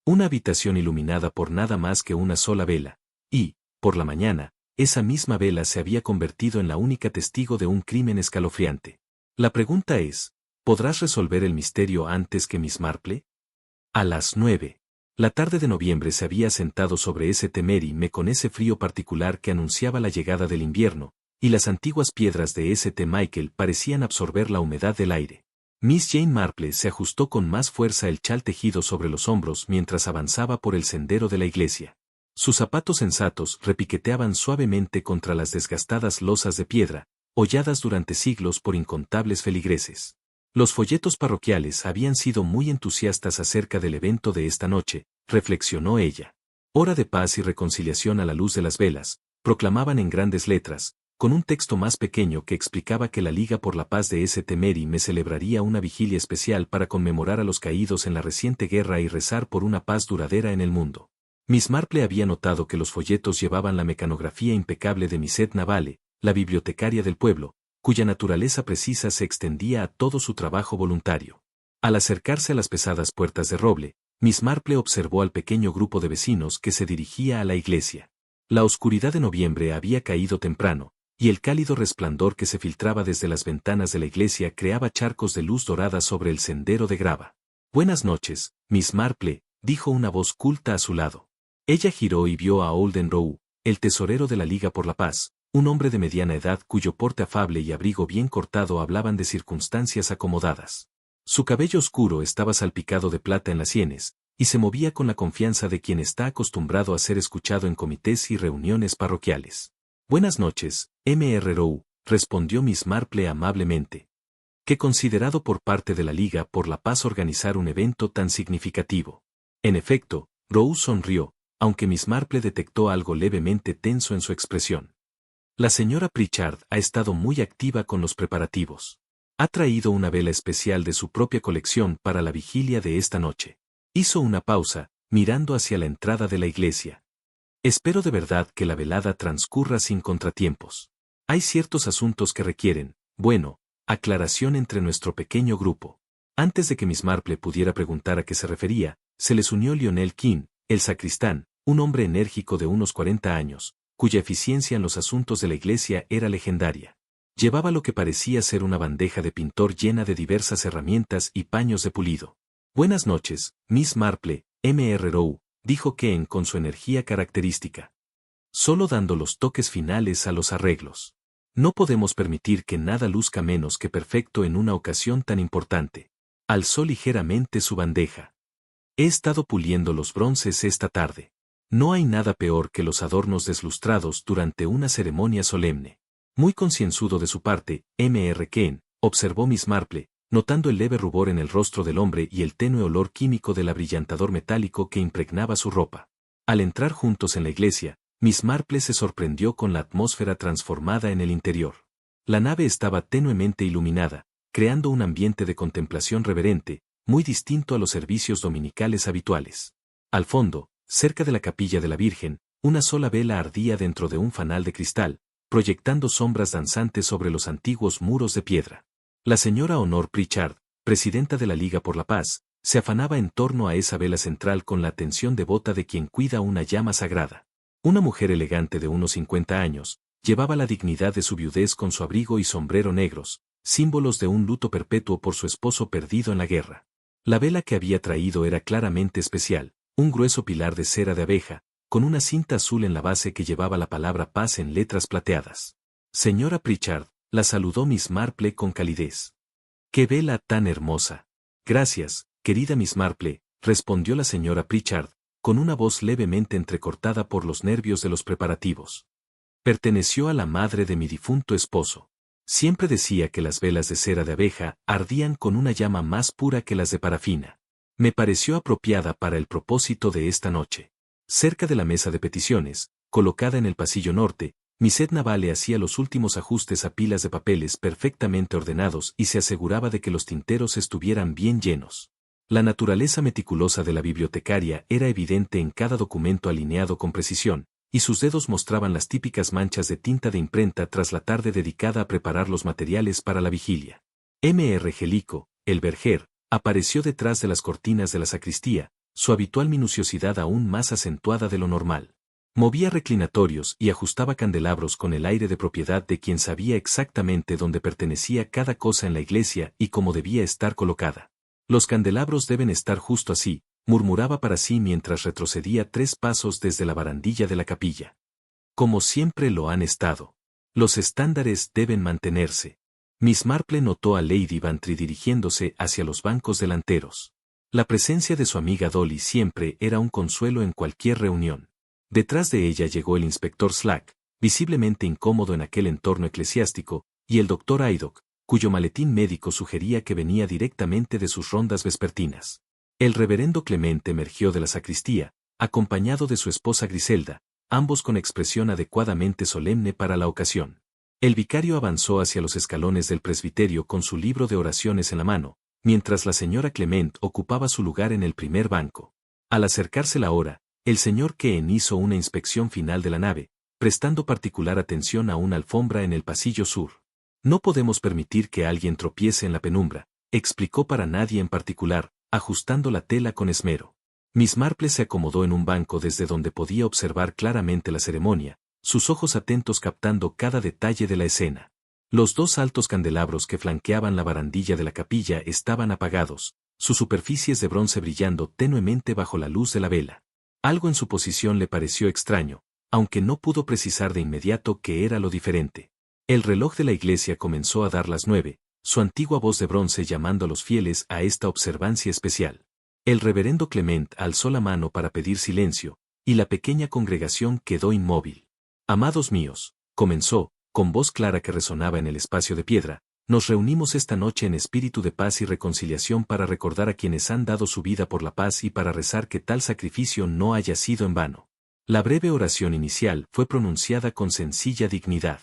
Una habitación iluminada por nada más que una sola vela, y, por la mañana, esa misma vela se había convertido en la única testigo de un crimen escalofriante. La pregunta es, ¿podrás resolver el misterio antes que Miss Marple? A las 9. La tarde de noviembre se había sentado sobre ese Temerime con ese frío particular que anunciaba la llegada del invierno, y las antiguas piedras de St. Michael parecían absorber la humedad del aire. Miss Jane Marple se ajustó con más fuerza el chal tejido sobre los hombros mientras avanzaba por el sendero de la iglesia. Sus zapatos sensatos repiqueteaban suavemente contra las desgastadas losas de piedra, holladas durante siglos por incontables feligreses. Los folletos parroquiales habían sido muy entusiastas acerca del evento de esta noche, reflexionó ella. Hora de paz y reconciliación a la luz de las velas, proclamaban en grandes letras, con un texto más pequeño que explicaba que la Liga por la Paz de St. Mary celebraría una vigilia especial para conmemorar a los caídos en la reciente guerra y rezar por una paz duradera en el mundo. Miss Marple había notado que los folletos llevaban la mecanografía impecable de Miss Edna Vale, la bibliotecaria del pueblo, cuya naturaleza precisa se extendía a todo su trabajo voluntario. Al acercarse a las pesadas puertas de roble, Miss Marple observó al pequeño grupo de vecinos que se dirigía a la iglesia. La oscuridad de noviembre había caído temprano, y el cálido resplandor que se filtraba desde las ventanas de la iglesia creaba charcos de luz dorada sobre el sendero de grava. «Buenas noches, Miss Marple», dijo una voz culta a su lado. Ella giró y vio a Holden Rowe, el tesorero de la Liga por la Paz, un hombre de mediana edad cuyo porte afable y abrigo bien cortado hablaban de circunstancias acomodadas. Su cabello oscuro estaba salpicado de plata en las sienes, y se movía con la confianza de quien está acostumbrado a ser escuchado en comités y reuniones parroquiales. «Buenas noches, Mr. Rowe», respondió Miss Marple amablemente. «Qué considerado por parte de la Liga por la Paz organizar un evento tan significativo». En efecto, Rowe sonrió, aunque Miss Marple detectó algo levemente tenso en su expresión. «La señora Pritchard ha estado muy activa con los preparativos. Ha traído una vela especial de su propia colección para la vigilia de esta noche». Hizo una pausa, mirando hacia la entrada de la iglesia. «Espero de verdad que la velada transcurra sin contratiempos. Hay ciertos asuntos que requieren, bueno, aclaración entre nuestro pequeño grupo». Antes de que Miss Marple pudiera preguntar a qué se refería, se les unió Lionel King, el sacristán, un hombre enérgico de unos 40 años, cuya eficiencia en los asuntos de la iglesia era legendaria. Llevaba lo que parecía ser una bandeja de pintor llena de diversas herramientas y paños de pulido. «Buenas noches, Miss Marple, Mr. Rowe», dijo Ken con su energía característica. «Solo dando los toques finales a los arreglos. No podemos permitir que nada luzca menos que perfecto en una ocasión tan importante». Alzó ligeramente su bandeja. «He estado puliendo los bronces esta tarde. No hay nada peor que los adornos deslustrados durante una ceremonia solemne». Muy concienzudo de su parte, Mr. Ken, observó Miss Marple, notando el leve rubor en el rostro del hombre y el tenue olor químico del abrillantador metálico que impregnaba su ropa. Al entrar juntos en la iglesia, Miss Marple se sorprendió con la atmósfera transformada en el interior. La nave estaba tenuemente iluminada, creando un ambiente de contemplación reverente, muy distinto a los servicios dominicales habituales. Al fondo, cerca de la capilla de la Virgen, una sola vela ardía dentro de un fanal de cristal, proyectando sombras danzantes sobre los antiguos muros de piedra. La señora Honor Pritchard, presidenta de la Liga por la Paz, se afanaba en torno a esa vela central con la atención devota de quien cuida una llama sagrada. Una mujer elegante de unos 50 años, llevaba la dignidad de su viudez con su abrigo y sombrero negros, símbolos de un luto perpetuo por su esposo perdido en la guerra. La vela que había traído era claramente especial, un grueso pilar de cera de abeja, con una cinta azul en la base que llevaba la palabra paz en letras plateadas. «Señora Pritchard», la saludó Miss Marple con calidez. «¡Qué vela tan hermosa!». «Gracias, querida Miss Marple», respondió la señora Pritchard, con una voz levemente entrecortada por los nervios de los preparativos. «Perteneció a la madre de mi difunto esposo. Siempre decía que las velas de cera de abeja ardían con una llama más pura que las de parafina. Me pareció apropiada para el propósito de esta noche». Cerca de la mesa de peticiones, colocada en el pasillo norte, Miss Edna Vale hacía los últimos ajustes a pilas de papeles perfectamente ordenados y se aseguraba de que los tinteros estuvieran bien llenos. La naturaleza meticulosa de la bibliotecaria era evidente en cada documento alineado con precisión, y sus dedos mostraban las típicas manchas de tinta de imprenta tras la tarde dedicada a preparar los materiales para la vigilia. Mr. Gelico, el verger, apareció detrás de las cortinas de la sacristía, su habitual minuciosidad aún más acentuada de lo normal. Movía reclinatorios y ajustaba candelabros con el aire de propiedad de quien sabía exactamente dónde pertenecía cada cosa en la iglesia y cómo debía estar colocada. Los candelabros deben estar justo así, murmuraba para sí mientras retrocedía 3 pasos desde la barandilla de la capilla. Como siempre lo han estado. Los estándares deben mantenerse. Miss Marple notó a Lady Bantry dirigiéndose hacia los bancos delanteros. La presencia de su amiga Dolly siempre era un consuelo en cualquier reunión. Detrás de ella llegó el inspector Slack, visiblemente incómodo en aquel entorno eclesiástico, y el doctor Haydock, cuyo maletín médico sugería que venía directamente de sus rondas vespertinas. El reverendo Clement emergió de la sacristía, acompañado de su esposa Griselda, ambos con expresión adecuadamente solemne para la ocasión. El vicario avanzó hacia los escalones del presbiterio con su libro de oraciones en la mano, mientras la señora Clement ocupaba su lugar en el primer banco. Al acercarse la hora, el señor Keen hizo una inspección final de la nave, prestando particular atención a una alfombra en el pasillo sur. No podemos permitir que alguien tropiece en la penumbra, explicó para nadie en particular, ajustando la tela con esmero. Miss Marple se acomodó en un banco desde donde podía observar claramente la ceremonia, sus ojos atentos captando cada detalle de la escena. Los 2 altos candelabros que flanqueaban la barandilla de la capilla estaban apagados, sus superficies de bronce brillando tenuemente bajo la luz de la vela. Algo en su posición le pareció extraño, aunque no pudo precisar de inmediato qué era lo diferente. El reloj de la iglesia comenzó a dar las 9, su antigua voz de bronce llamando a los fieles a esta observancia especial. El reverendo Clement alzó la mano para pedir silencio, y la pequeña congregación quedó inmóvil. Amados míos, comenzó, con voz clara que resonaba en el espacio de piedra, nos reunimos esta noche en espíritu de paz y reconciliación para recordar a quienes han dado su vida por la paz y para rezar que tal sacrificio no haya sido en vano. La breve oración inicial fue pronunciada con sencilla dignidad.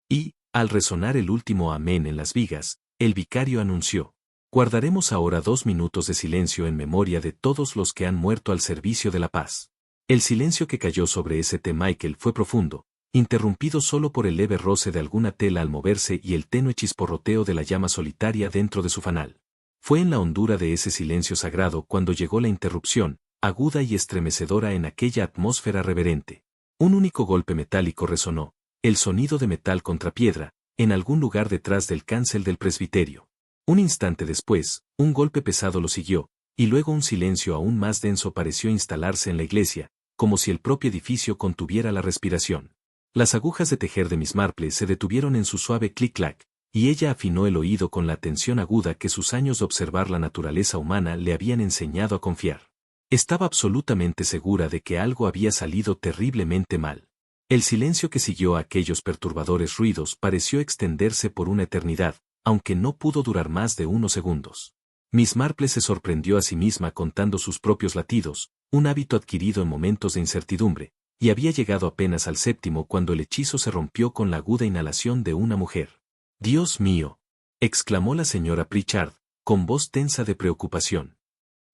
Y, al resonar el último amén en las vigas, el vicario anunció: guardaremos ahora 2 minutos de silencio en memoria de todos los que han muerto al servicio de la paz. El silencio que cayó sobre St. Michael fue profundo, interrumpido solo por el leve roce de alguna tela al moverse y el tenue chisporroteo de la llama solitaria dentro de su fanal. Fue en la hondura de ese silencio sagrado cuando llegó la interrupción, aguda y estremecedora en aquella atmósfera reverente. Un único golpe metálico resonó, el sonido de metal contra piedra, en algún lugar detrás del cancel del presbiterio. Un instante después, un golpe pesado lo siguió, y luego un silencio aún más denso pareció instalarse en la iglesia, como si el propio edificio contuviera la respiración. Las agujas de tejer de Miss Marple se detuvieron en su suave clic-clac, y ella afinó el oído con la atención aguda que sus años de observar la naturaleza humana le habían enseñado a confiar. Estaba absolutamente segura de que algo había salido terriblemente mal. El silencio que siguió a aquellos perturbadores ruidos pareció extenderse por una eternidad, aunque no pudo durar más de unos segundos. Miss Marple se sorprendió a sí misma contando sus propios latidos, un hábito adquirido en momentos de incertidumbre, y había llegado apenas al 7º cuando el hechizo se rompió con la aguda inhalación de una mujer. «¡Dios mío!», exclamó la señora Pritchard, con voz tensa de preocupación.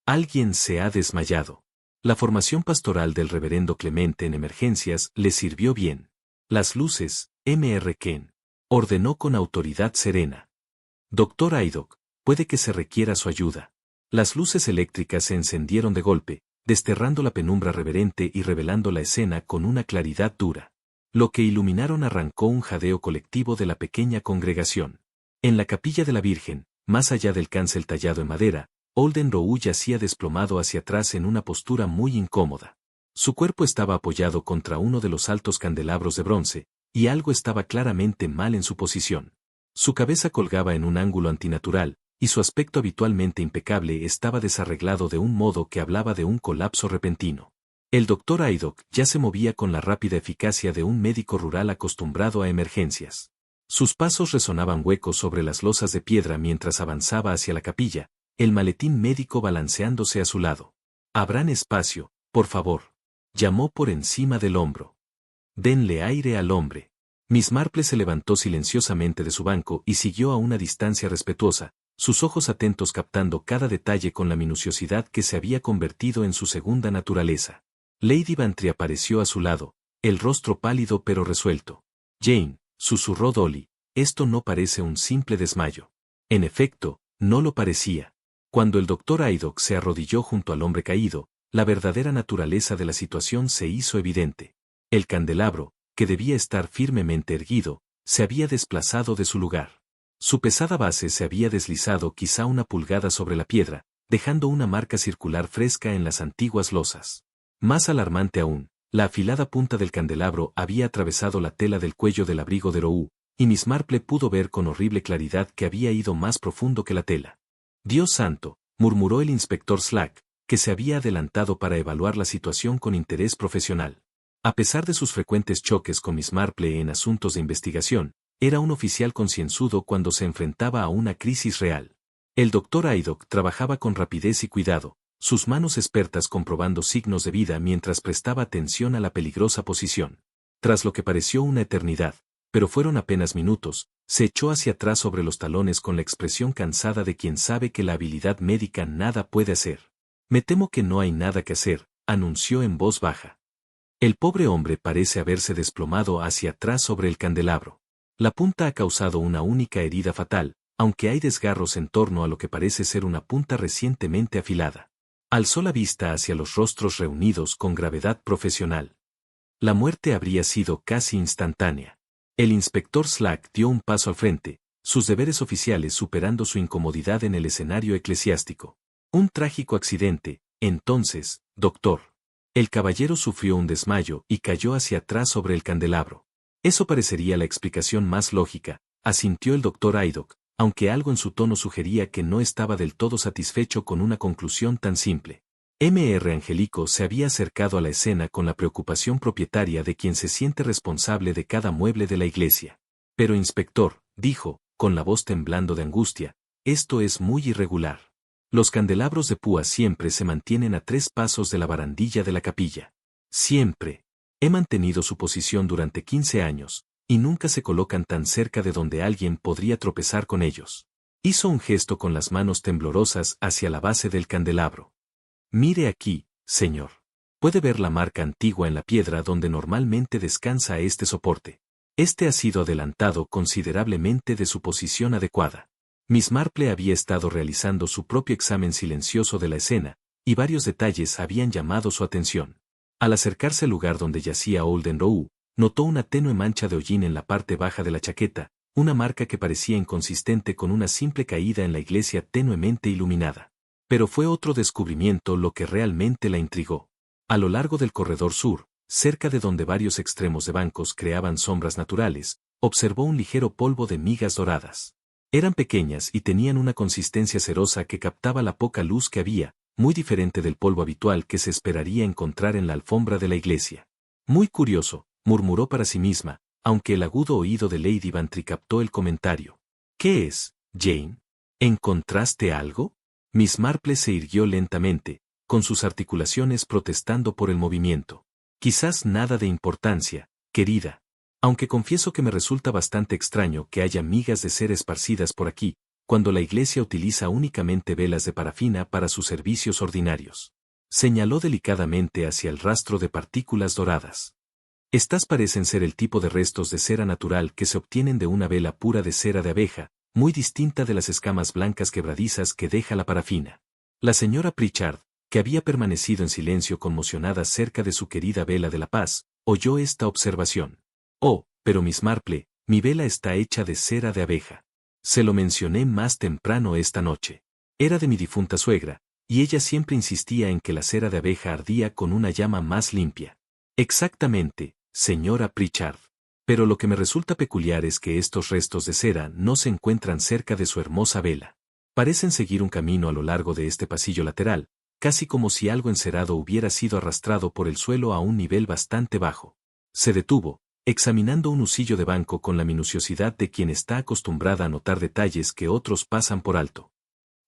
«Alguien se ha desmayado». La formación pastoral del reverendo Clemente en emergencias le sirvió bien. «Las luces, Mr. Ken», ordenó con autoridad serena. «Doctor Haydock, puede que se requiera su ayuda». Las luces eléctricas se encendieron de golpe, desterrando la penumbra reverente y revelando la escena con una claridad dura. Lo que iluminaron arrancó un jadeo colectivo de la pequeña congregación. En la capilla de la Virgen, más allá del cancel tallado en madera, Olden Roux yacía desplomado hacia atrás en una postura muy incómoda. Su cuerpo estaba apoyado contra uno de los altos candelabros de bronce, y algo estaba claramente mal en su posición. Su cabeza colgaba en un ángulo antinatural, y su aspecto habitualmente impecable estaba desarreglado de un modo que hablaba de un colapso repentino. El doctor Haydock ya se movía con la rápida eficacia de un médico rural acostumbrado a emergencias. Sus pasos resonaban huecos sobre las losas de piedra mientras avanzaba hacia la capilla, el maletín médico balanceándose a su lado. «Abran espacio, por favor», llamó por encima del hombro. «Denle aire al hombre». Miss Marple se levantó silenciosamente de su banco y siguió a una distancia respetuosa, sus ojos atentos captando cada detalle con la minuciosidad que se había convertido en su segunda naturaleza. Lady Bantry apareció a su lado, el rostro pálido pero resuelto. «Jane», susurró Dolly, «esto no parece un simple desmayo». En efecto, no lo parecía. Cuando el doctor Haydock se arrodilló junto al hombre caído, la verdadera naturaleza de la situación se hizo evidente. El candelabro, que debía estar firmemente erguido, se había desplazado de su lugar. Su pesada base se había deslizado quizá una pulgada sobre la piedra, dejando una marca circular fresca en las antiguas losas. Más alarmante aún, la afilada punta del candelabro había atravesado la tela del cuello del abrigo de Roux, y Miss Marple pudo ver con horrible claridad que había ido más profundo que la tela. «Dios santo», murmuró el inspector Slack, que se había adelantado para evaluar la situación con interés profesional. A pesar de sus frecuentes choques con Miss Marple en asuntos de investigación, era un oficial concienzudo cuando se enfrentaba a una crisis real. El doctor Haydock trabajaba con rapidez y cuidado, sus manos expertas comprobando signos de vida mientras prestaba atención a la peligrosa posición. Tras lo que pareció una eternidad, pero fueron apenas minutos, se echó hacia atrás sobre los talones con la expresión cansada de quien sabe que la habilidad médica nada puede hacer. «Me temo que no hay nada que hacer», anunció en voz baja. El pobre hombre parece haberse desplomado hacia atrás sobre el candelabro. La punta ha causado una única herida fatal, aunque hay desgarros en torno a lo que parece ser una punta recientemente afilada. Alzó la vista hacia los rostros reunidos con gravedad profesional. La muerte habría sido casi instantánea. El inspector Slack dio un paso al frente, sus deberes oficiales superando su incomodidad en el escenario eclesiástico. «Un trágico accidente, entonces, doctor». El caballero sufrió un desmayo y cayó hacia atrás sobre el candelabro. «Eso parecería la explicación más lógica», asintió el doctor Haydock, aunque algo en su tono sugería que no estaba del todo satisfecho con una conclusión tan simple. Mr. Angelico se había acercado a la escena con la preocupación propietaria de quien se siente responsable de cada mueble de la iglesia. «Pero inspector», dijo, con la voz temblando de angustia, «esto es muy irregular. Los candelabros de púa siempre se mantienen a 3 pasos de la barandilla de la capilla. Siempre. He mantenido su posición durante 15 años, y nunca se colocan tan cerca de donde alguien podría tropezar con ellos». Hizo un gesto con las manos temblorosas hacia la base del candelabro. «Mire aquí, señor. Puede ver la marca antigua en la piedra donde normalmente descansa este soporte. Este ha sido adelantado considerablemente de su posición adecuada». Miss Marple había estado realizando su propio examen silencioso de la escena, y varios detalles habían llamado su atención. Al acercarse al lugar donde yacía Holden Roux, notó una tenue mancha de hollín en la parte baja de la chaqueta, una marca que parecía inconsistente con una simple caída en la iglesia tenuemente iluminada. Pero fue otro descubrimiento lo que realmente la intrigó. A lo largo del corredor sur, cerca de donde varios extremos de bancos creaban sombras naturales, observó un ligero polvo de migas doradas. Eran pequeñas y tenían una consistencia cerosa que captaba la poca luz que había, muy diferente del polvo habitual que se esperaría encontrar en la alfombra de la iglesia. «Muy curioso», murmuró para sí misma, aunque el agudo oído de Lady Bantry captó el comentario. «¿Qué es, Jane? ¿Encontraste algo?» Miss Marple se irguió lentamente, con sus articulaciones protestando por el movimiento. «Quizás nada de importancia, querida. Aunque confieso que me resulta bastante extraño que haya migas de cera esparcidas por aquí, cuando la iglesia utiliza únicamente velas de parafina para sus servicios ordinarios». Señaló delicadamente hacia el rastro de partículas doradas. «Estas parecen ser el tipo de restos de cera natural que se obtienen de una vela pura de cera de abeja, muy distinta de las escamas blancas quebradizas que deja la parafina». La señora Pritchard, que había permanecido en silencio conmocionada cerca de su querida vela de la paz, oyó esta observación. «Oh, pero Miss Marple, mi vela está hecha de cera de abeja. Se lo mencioné más temprano esta noche. Era de mi difunta suegra, y ella siempre insistía en que la cera de abeja ardía con una llama más limpia». «Exactamente, señora Pritchard. Pero lo que me resulta peculiar es que estos restos de cera no se encuentran cerca de su hermosa vela. Parecen seguir un camino a lo largo de este pasillo lateral, casi como si algo encerado hubiera sido arrastrado por el suelo a un nivel bastante bajo». Se detuvo, examinando un husillo de banco con la minuciosidad de quien está acostumbrada a notar detalles que otros pasan por alto.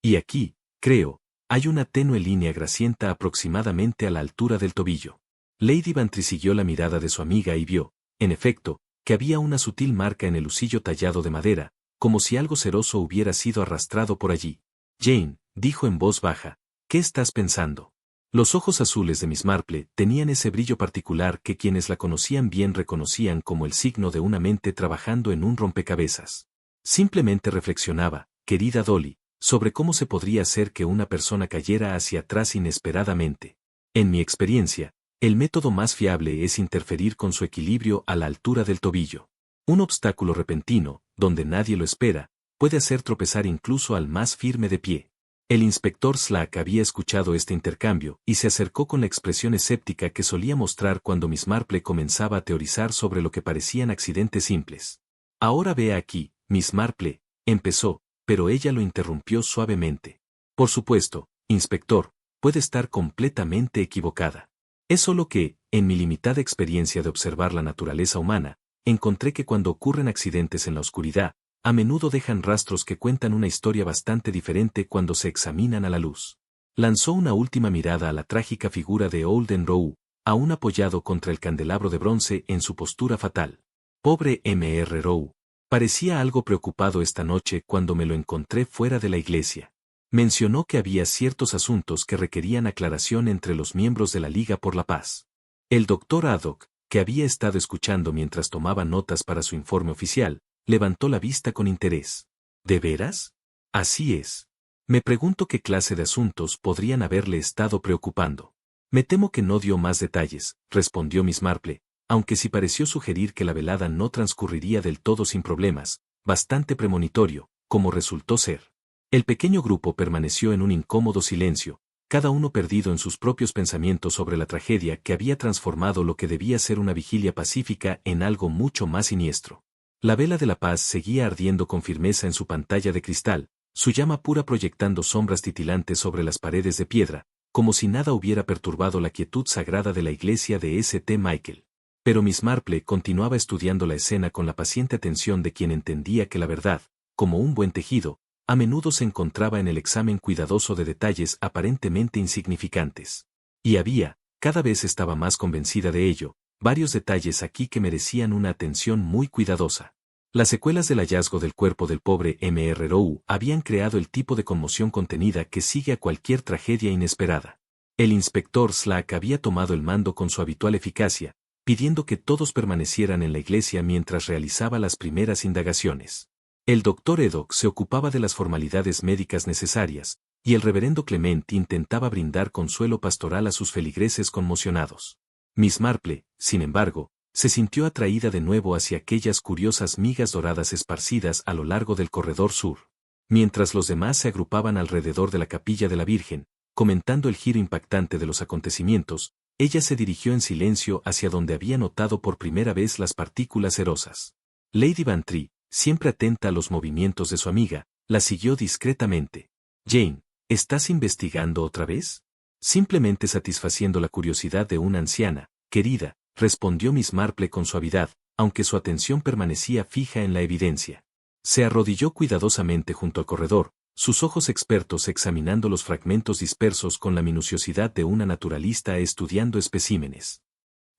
«Y aquí, creo, hay una tenue línea grasienta aproximadamente a la altura del tobillo». Lady Bantry siguió la mirada de su amiga y vio, en efecto, que había una sutil marca en el husillo tallado de madera, como si algo ceroso hubiera sido arrastrado por allí. «Jane», dijo en voz baja, «¿qué estás pensando?». Los ojos azules de Miss Marple tenían ese brillo particular que quienes la conocían bien reconocían como el signo de una mente trabajando en un rompecabezas. Simplemente reflexionaba, querida Dolly, sobre cómo se podría hacer que una persona cayera hacia atrás inesperadamente. En mi experiencia, el método más fiable es interferir con su equilibrio a la altura del tobillo. Un obstáculo repentino, donde nadie lo espera, puede hacer tropezar incluso al más firme de pie. El inspector Slack había escuchado este intercambio y se acercó con la expresión escéptica que solía mostrar cuando Miss Marple comenzaba a teorizar sobre lo que parecían accidentes simples. Ahora vea aquí, Miss Marple, empezó, pero ella lo interrumpió suavemente. Por supuesto, inspector, puede estar completamente equivocada. Es solo que, en mi limitada experiencia de observar la naturaleza humana, encontré que cuando ocurren accidentes en la oscuridad, a menudo dejan rastros que cuentan una historia bastante diferente cuando se examinan a la luz. Lanzó una última mirada a la trágica figura de Olden Rowe, aún apoyado contra el candelabro de bronce en su postura fatal. Pobre Mr. Rowe. Parecía algo preocupado esta noche cuando me lo encontré fuera de la iglesia. Mencionó que había ciertos asuntos que requerían aclaración entre los miembros de la Liga por la Paz. El doctor Haddock, que había estado escuchando mientras tomaba notas para su informe oficial, levantó la vista con interés. ¿De veras? Así es. Me pregunto qué clase de asuntos podrían haberle estado preocupando. Me temo que no dio más detalles, respondió Miss Marple, aunque sí pareció sugerir que la velada no transcurriría del todo sin problemas, bastante premonitorio, como resultó ser. El pequeño grupo permaneció en un incómodo silencio, cada uno perdido en sus propios pensamientos sobre la tragedia que había transformado lo que debía ser una vigilia pacífica en algo mucho más siniestro. La vela de la paz seguía ardiendo con firmeza en su pantalla de cristal, su llama pura proyectando sombras titilantes sobre las paredes de piedra, como si nada hubiera perturbado la quietud sagrada de la iglesia de St. Michael. Pero Miss Marple continuaba estudiando la escena con la paciente atención de quien entendía que la verdad, como un buen tejido, a menudo se encontraba en el examen cuidadoso de detalles aparentemente insignificantes. Y había, cada vez estaba más convencida de ello, varios detalles aquí que merecían una atención muy cuidadosa. Las secuelas del hallazgo del cuerpo del pobre Mr. Rowe habían creado el tipo de conmoción contenida que sigue a cualquier tragedia inesperada. El inspector Slack había tomado el mando con su habitual eficacia, pidiendo que todos permanecieran en la iglesia mientras realizaba las primeras indagaciones. El doctor Haddock se ocupaba de las formalidades médicas necesarias, y el reverendo Clement intentaba brindar consuelo pastoral a sus feligreses conmocionados. Miss Marple, sin embargo, se sintió atraída de nuevo hacia aquellas curiosas migas doradas esparcidas a lo largo del corredor sur. Mientras los demás se agrupaban alrededor de la capilla de la Virgen, comentando el giro impactante de los acontecimientos, ella se dirigió en silencio hacia donde había notado por primera vez las partículas cerosas. Lady Bantry, siempre atenta a los movimientos de su amiga, la siguió discretamente. Jane, ¿estás investigando otra vez? Simplemente satisfaciendo la curiosidad de una anciana, querida, respondió Miss Marple con suavidad, aunque su atención permanecía fija en la evidencia. Se arrodilló cuidadosamente junto al corredor, sus ojos expertos examinando los fragmentos dispersos con la minuciosidad de una naturalista estudiando especímenes.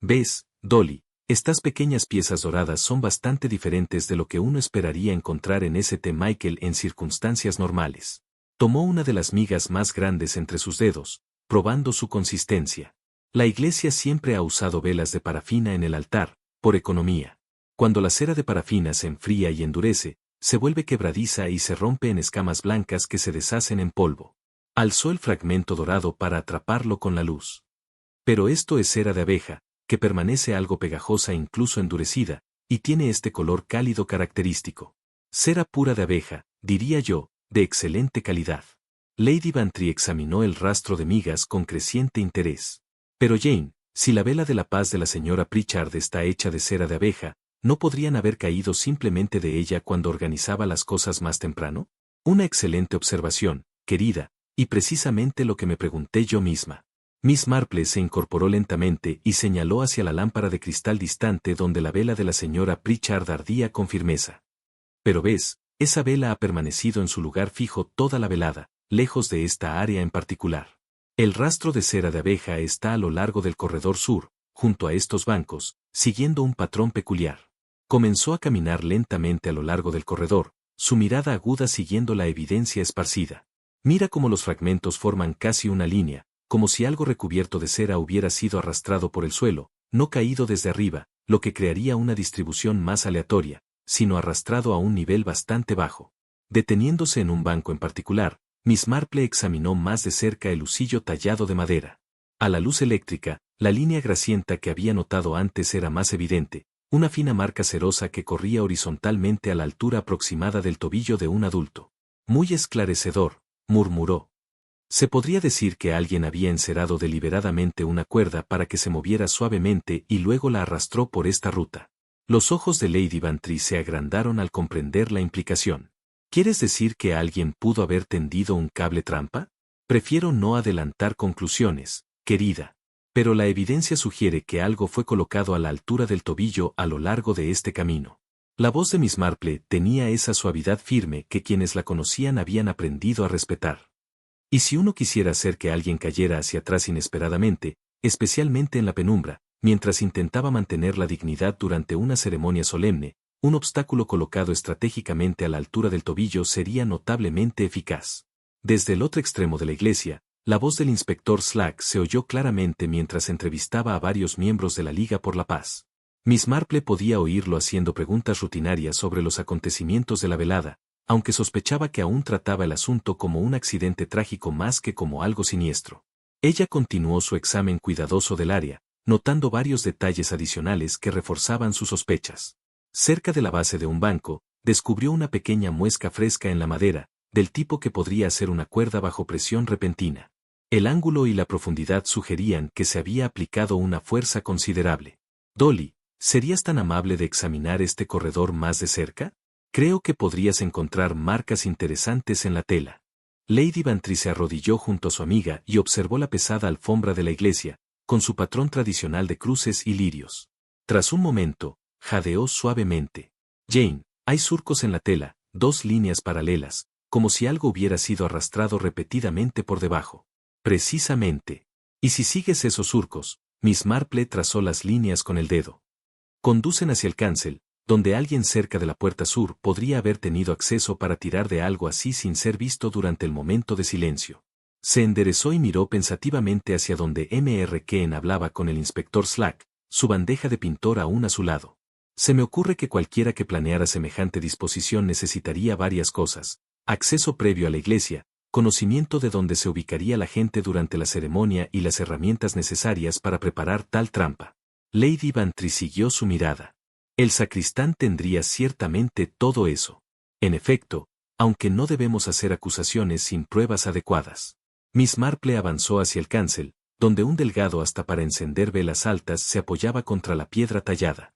¿Ves, Dolly? Estas pequeñas piezas doradas son bastante diferentes de lo que uno esperaría encontrar en St. Michael en circunstancias normales. Tomó una de las migas más grandes entre sus dedos, probando su consistencia. La iglesia siempre ha usado velas de parafina en el altar, por economía. Cuando la cera de parafina se enfría y endurece, se vuelve quebradiza y se rompe en escamas blancas que se deshacen en polvo. Alzó el fragmento dorado para atraparlo con la luz. Pero esto es cera de abeja, que permanece algo pegajosa e incluso endurecida, y tiene este color cálido característico. Cera pura de abeja, diría yo, de excelente calidad. Lady Bantry examinó el rastro de migas con creciente interés. Pero Jane, si la vela de la paz de la señora Pritchard está hecha de cera de abeja, ¿no podrían haber caído simplemente de ella cuando organizaba las cosas más temprano? Una excelente observación, querida, y precisamente lo que me pregunté yo misma. Miss Marple se incorporó lentamente y señaló hacia la lámpara de cristal distante donde la vela de la señora Pritchard ardía con firmeza. Pero ves, esa vela ha permanecido en su lugar fijo toda la velada, lejos de esta área en particular. El rastro de cera de abeja está a lo largo del corredor sur, junto a estos bancos, siguiendo un patrón peculiar. Comenzó a caminar lentamente a lo largo del corredor, su mirada aguda siguiendo la evidencia esparcida. Mira cómo los fragmentos forman casi una línea, como si algo recubierto de cera hubiera sido arrastrado por el suelo, no caído desde arriba, lo que crearía una distribución más aleatoria, sino arrastrado a un nivel bastante bajo. Deteniéndose en un banco en particular, Miss Marple examinó más de cerca el husillo tallado de madera. A la luz eléctrica, la línea grasienta que había notado antes era más evidente, una fina marca cerosa que corría horizontalmente a la altura aproximada del tobillo de un adulto. Muy esclarecedor, murmuró. Se podría decir que alguien había encerado deliberadamente una cuerda para que se moviera suavemente y luego la arrastró por esta ruta. Los ojos de Lady Bantry se agrandaron al comprender la implicación. ¿Quieres decir que alguien pudo haber tendido un cable trampa? Prefiero no adelantar conclusiones, querida. Pero la evidencia sugiere que algo fue colocado a la altura del tobillo a lo largo de este camino. La voz de Miss Marple tenía esa suavidad firme que quienes la conocían habían aprendido a respetar. Y si uno quisiera hacer que alguien cayera hacia atrás inesperadamente, especialmente en la penumbra, mientras intentaba mantener la dignidad durante una ceremonia solemne, un obstáculo colocado estratégicamente a la altura del tobillo sería notablemente eficaz. Desde el otro extremo de la iglesia, la voz del inspector Slack se oyó claramente mientras entrevistaba a varios miembros de la Liga por la Paz. Miss Marple podía oírlo haciendo preguntas rutinarias sobre los acontecimientos de la velada, aunque sospechaba que aún trataba el asunto como un accidente trágico más que como algo siniestro. Ella continuó su examen cuidadoso del área, notando varios detalles adicionales que reforzaban sus sospechas. Cerca de la base de un banco, descubrió una pequeña muesca fresca en la madera, del tipo que podría ser una cuerda bajo presión repentina. El ángulo y la profundidad sugerían que se había aplicado una fuerza considerable. Dolly, ¿serías tan amable de examinar este corredor más de cerca? Creo que podrías encontrar marcas interesantes en la tela. Lady Bantry se arrodilló junto a su amiga y observó la pesada alfombra de la iglesia, con su patrón tradicional de cruces y lirios. Tras un momento, jadeó suavemente. Jane, hay surcos en la tela, 2 líneas paralelas, como si algo hubiera sido arrastrado repetidamente por debajo. Precisamente. Y si sigues esos surcos, Miss Marple trazó las líneas con el dedo. Conducen hacia el cancel, donde alguien cerca de la puerta sur podría haber tenido acceso para tirar de algo así sin ser visto durante el momento de silencio. Se enderezó y miró pensativamente hacia donde Mr. Keen hablaba con el inspector Slack, su bandeja de pintor aún a su lado. Se me ocurre que cualquiera que planeara semejante disposición necesitaría varias cosas: acceso previo a la iglesia, conocimiento de dónde se ubicaría la gente durante la ceremonia y las herramientas necesarias para preparar tal trampa. Lady Bantry siguió su mirada. El sacristán tendría ciertamente todo eso. En efecto, aunque no debemos hacer acusaciones sin pruebas adecuadas. Miss Marple avanzó hacia el cancel, donde un delgado asta para encender velas altas se apoyaba contra la piedra tallada.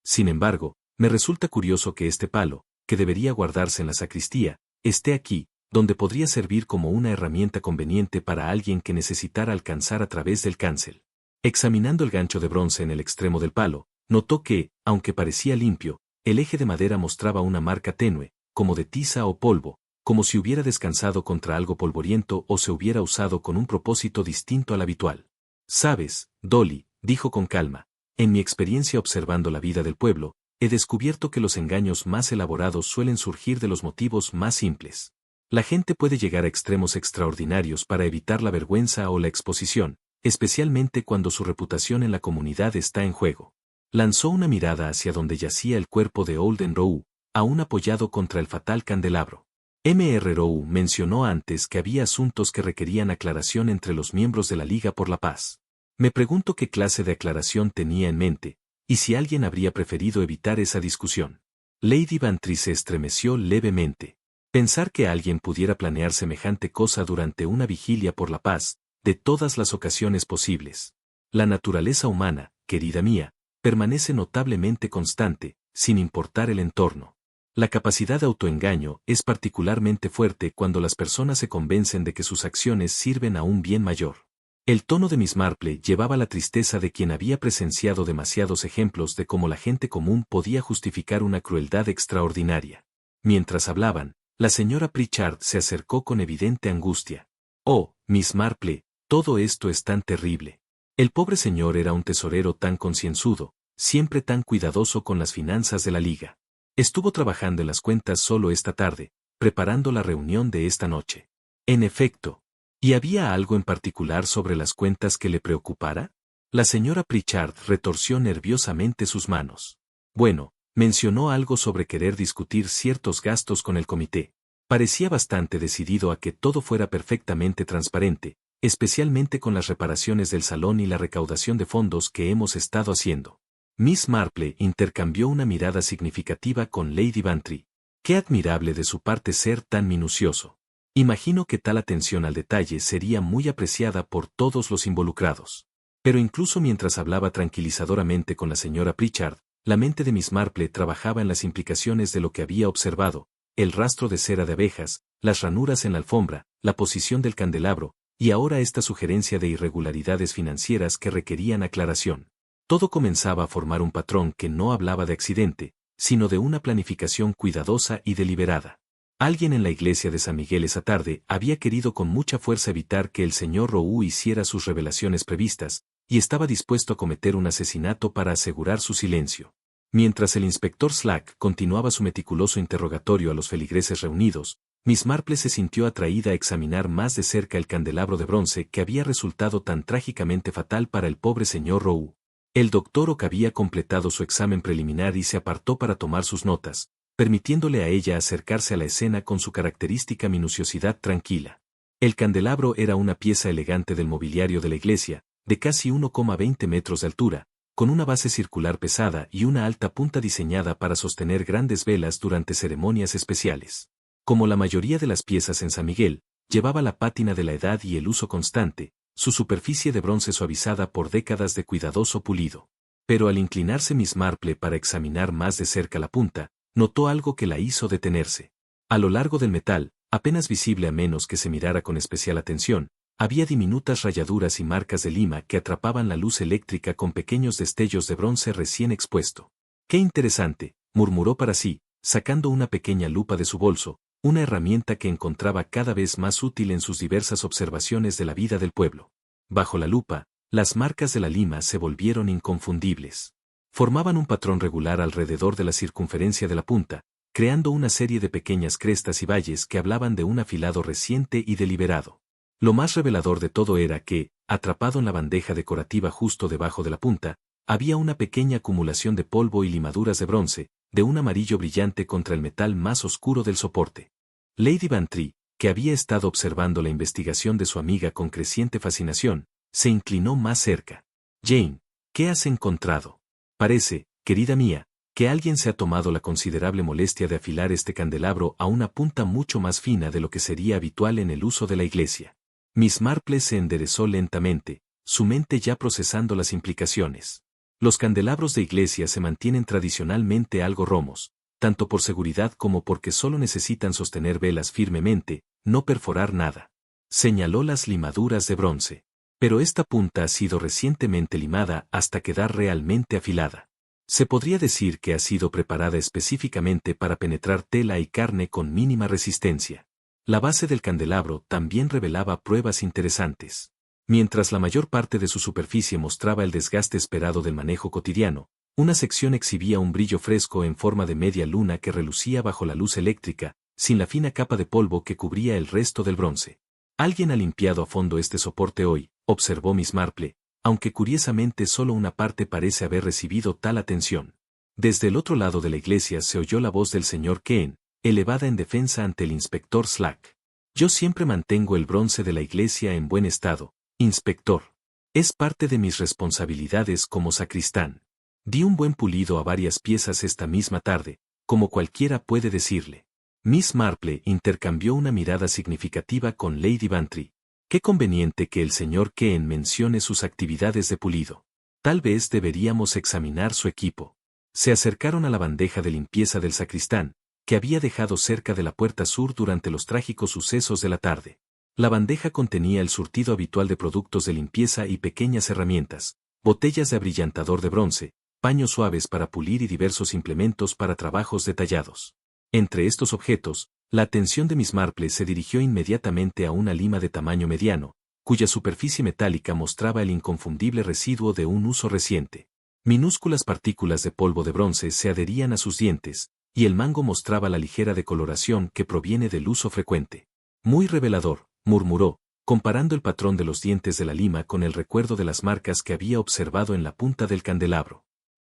Sin embargo, me resulta curioso que este palo, que debería guardarse en la sacristía, esté aquí, donde podría servir como una herramienta conveniente para alguien que necesitara alcanzar a través del cancel. Examinando el gancho de bronce en el extremo del palo, notó que, aunque parecía limpio, el eje de madera mostraba una marca tenue, como de tiza o polvo, como si hubiera descansado contra algo polvoriento o se hubiera usado con un propósito distinto al habitual. «Sabes, Dolly», dijo con calma, «en mi experiencia observando la vida del pueblo, he descubierto que los engaños más elaborados suelen surgir de los motivos más simples. La gente puede llegar a extremos extraordinarios para evitar la vergüenza o la exposición, especialmente cuando su reputación en la comunidad está en juego». Lanzó una mirada hacia donde yacía el cuerpo de Olden Rowe, aún apoyado contra el fatal candelabro. Mr. Rowe mencionó antes que había asuntos que requerían aclaración entre los miembros de la Liga por la Paz. Me pregunto qué clase de aclaración tenía en mente, y si alguien habría preferido evitar esa discusión. Lady Bantry se estremeció levemente. Pensar que alguien pudiera planear semejante cosa durante una vigilia por la paz, de todas las ocasiones posibles. La naturaleza humana, querida mía, permanece notablemente constante, sin importar el entorno. La capacidad de autoengaño es particularmente fuerte cuando las personas se convencen de que sus acciones sirven a un bien mayor. El tono de Miss Marple llevaba la tristeza de quien había presenciado demasiados ejemplos de cómo la gente común podía justificar una crueldad extraordinaria. Mientras hablaban, la señora Pritchard se acercó con evidente angustia. «Oh, Miss Marple, todo esto es tan terrible. El pobre señor era un tesorero tan concienzudo, siempre tan cuidadoso con las finanzas de la Liga. Estuvo trabajando en las cuentas solo esta tarde, preparando la reunión de esta noche. En efecto. ¿Y había algo en particular sobre las cuentas que le preocupara?» La señora Pritchard retorció nerviosamente sus manos. Bueno, mencionó algo sobre querer discutir ciertos gastos con el comité. Parecía bastante decidido a que todo fuera perfectamente transparente, especialmente con las reparaciones del salón y la recaudación de fondos que hemos estado haciendo. Miss Marple intercambió una mirada significativa con Lady Bantry. Qué admirable de su parte ser tan minucioso. Imagino que tal atención al detalle sería muy apreciada por todos los involucrados. Pero incluso mientras hablaba tranquilizadoramente con la señora Pritchard, la mente de Miss Marple trabajaba en las implicaciones de lo que había observado, el rastro de cera de abejas, las ranuras en la alfombra, la posición del candelabro, y ahora esta sugerencia de irregularidades financieras que requerían aclaración. Todo comenzaba a formar un patrón que no hablaba de accidente, sino de una planificación cuidadosa y deliberada. Alguien en la iglesia de San Miguel esa tarde había querido con mucha fuerza evitar que el señor Roux hiciera sus revelaciones previstas, y estaba dispuesto a cometer un asesinato para asegurar su silencio. Mientras el inspector Slack continuaba su meticuloso interrogatorio a los feligreses reunidos, Miss Marple se sintió atraída a examinar más de cerca el candelabro de bronce que había resultado tan trágicamente fatal para el pobre señor Roux. El doctor Oak había completado su examen preliminar y se apartó para tomar sus notas, permitiéndole a ella acercarse a la escena con su característica minuciosidad tranquila. El candelabro era una pieza elegante del mobiliario de la iglesia, de casi 1,20 metros de altura, con una base circular pesada y una alta punta diseñada para sostener grandes velas durante ceremonias especiales. Como la mayoría de las piezas en San Miguel, llevaba la pátina de la edad y el uso constante, su superficie de bronce suavizada por décadas de cuidadoso pulido. Pero al inclinarse Miss Marple para examinar más de cerca la punta, notó algo que la hizo detenerse. A lo largo del metal, apenas visible a menos que se mirara con especial atención, había diminutas rayaduras y marcas de lima que atrapaban la luz eléctrica con pequeños destellos de bronce recién expuesto. ¡Qué interesante!, murmuró para sí, sacando una pequeña lupa de su bolso, una herramienta que encontraba cada vez más útil en sus diversas observaciones de la vida del pueblo. Bajo la lupa, las marcas de la lima se volvieron inconfundibles. Formaban un patrón regular alrededor de la circunferencia de la punta, creando una serie de pequeñas crestas y valles que hablaban de un afilado reciente y deliberado. Lo más revelador de todo era que, atrapado en la bandeja decorativa justo debajo de la punta, había una pequeña acumulación de polvo y limaduras de bronce, de un amarillo brillante contra el metal más oscuro del soporte. Lady Bantry, que había estado observando la investigación de su amiga con creciente fascinación, se inclinó más cerca. «Jane, ¿qué has encontrado? Parece, querida mía, que alguien se ha tomado la considerable molestia de afilar este candelabro a una punta mucho más fina de lo que sería habitual en el uso de la iglesia». Miss Marple se enderezó lentamente, su mente ya procesando las implicaciones. Los candelabros de iglesia se mantienen tradicionalmente algo romos, tanto por seguridad como porque solo necesitan sostener velas firmemente, no perforar nada. Señaló las limaduras de bronce. Pero esta punta ha sido recientemente limada hasta quedar realmente afilada. Se podría decir que ha sido preparada específicamente para penetrar tela y carne con mínima resistencia. La base del candelabro también revelaba pruebas interesantes. Mientras la mayor parte de su superficie mostraba el desgaste esperado del manejo cotidiano, una sección exhibía un brillo fresco en forma de media luna que relucía bajo la luz eléctrica, sin la fina capa de polvo que cubría el resto del bronce. Alguien ha limpiado a fondo este soporte hoy, observó Miss Marple, aunque curiosamente solo una parte parece haber recibido tal atención. Desde el otro lado de la iglesia se oyó la voz del señor Kane, elevada en defensa ante el inspector Slack. Yo siempre mantengo el bronce de la iglesia en buen estado, inspector. Es parte de mis responsabilidades como sacristán. Di un buen pulido a varias piezas esta misma tarde, como cualquiera puede decirle. Miss Marple intercambió una mirada significativa con Lady Bantry. Qué conveniente que el señor Kane mencione sus actividades de pulido. Tal vez deberíamos examinar su equipo. Se acercaron a la bandeja de limpieza del sacristán, que había dejado cerca de la puerta sur durante los trágicos sucesos de la tarde. La bandeja contenía el surtido habitual de productos de limpieza y pequeñas herramientas, botellas de abrillantador de bronce, paños suaves para pulir y diversos implementos para trabajos detallados. Entre estos objetos, la atención de Miss Marple se dirigió inmediatamente a una lima de tamaño mediano, cuya superficie metálica mostraba el inconfundible residuo de un uso reciente. Minúsculas partículas de polvo de bronce se adherían a sus dientes, y el mango mostraba la ligera decoloración que proviene del uso frecuente. Muy revelador, murmuró, comparando el patrón de los dientes de la lima con el recuerdo de las marcas que había observado en la punta del candelabro.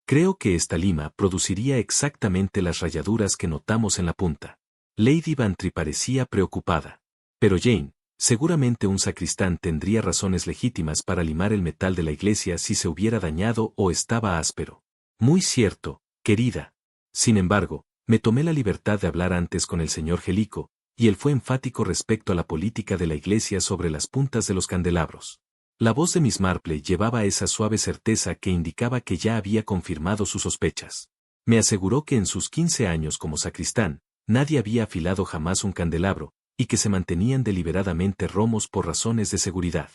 Creo que esta lima produciría exactamente las rayaduras que notamos en la punta. Lady Bantry parecía preocupada. Pero Jane, Seguramente un sacristán tendría razones legítimas para limar el metal de la iglesia si se hubiera dañado o estaba áspero. Muy cierto, querida. Sin embargo, me tomé la libertad de hablar antes con el señor Gelico, y él fue enfático respecto a la política de la iglesia sobre las puntas de los candelabros. La voz de Miss Marple llevaba esa suave certeza que indicaba que ya había confirmado sus sospechas. Me aseguró que en sus 15 años como sacristán, nadie había afilado jamás un candelabro, y que se mantenían deliberadamente romos por razones de seguridad.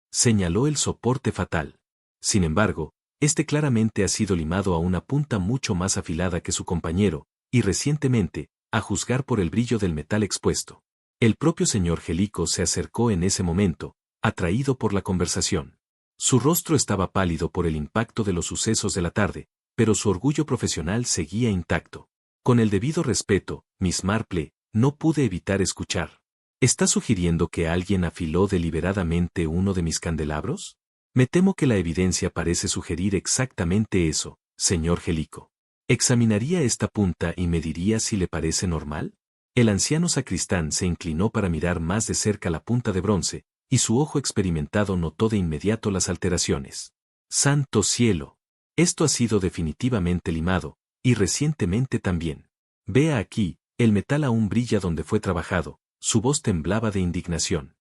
Señaló el soporte fatal. Sin embargo, este claramente ha sido limado a una punta mucho más afilada que su compañero, y recientemente, a juzgar por el brillo del metal expuesto. El propio señor Gelico se acercó en ese momento, atraído por la conversación. Su rostro estaba pálido por el impacto de los sucesos de la tarde, pero su orgullo profesional seguía intacto. Con el debido respeto, Miss Marple, no pude evitar escuchar. ¿Está sugiriendo que alguien afiló deliberadamente uno de mis candelabros? Me temo que la evidencia parece sugerir exactamente eso, señor Gelico. ¿Examinaría esta punta y me diría si le parece normal? El anciano sacristán se inclinó para mirar más de cerca la punta de bronce, y su ojo experimentado notó de inmediato las alteraciones. ¡Santo cielo! Esto ha sido definitivamente limado, y recientemente también. Vea aquí, el metal aún brilla donde fue trabajado. Su voz temblaba de indignación.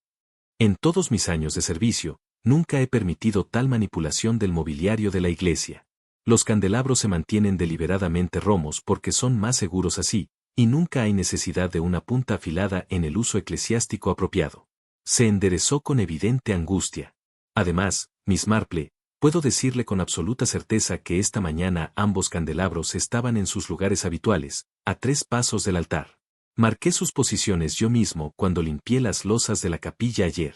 En todos mis años de servicio, nunca he permitido tal manipulación del mobiliario de la iglesia. Los candelabros se mantienen deliberadamente romos porque son más seguros así, y nunca hay necesidad de una punta afilada en el uso eclesiástico apropiado. Se enderezó con evidente angustia. Además, Miss Marple, puedo decirle con absoluta certeza que esta mañana ambos candelabros estaban en sus lugares habituales, a 3 pasos del altar. Marqué sus posiciones yo mismo cuando limpié las losas de la capilla ayer.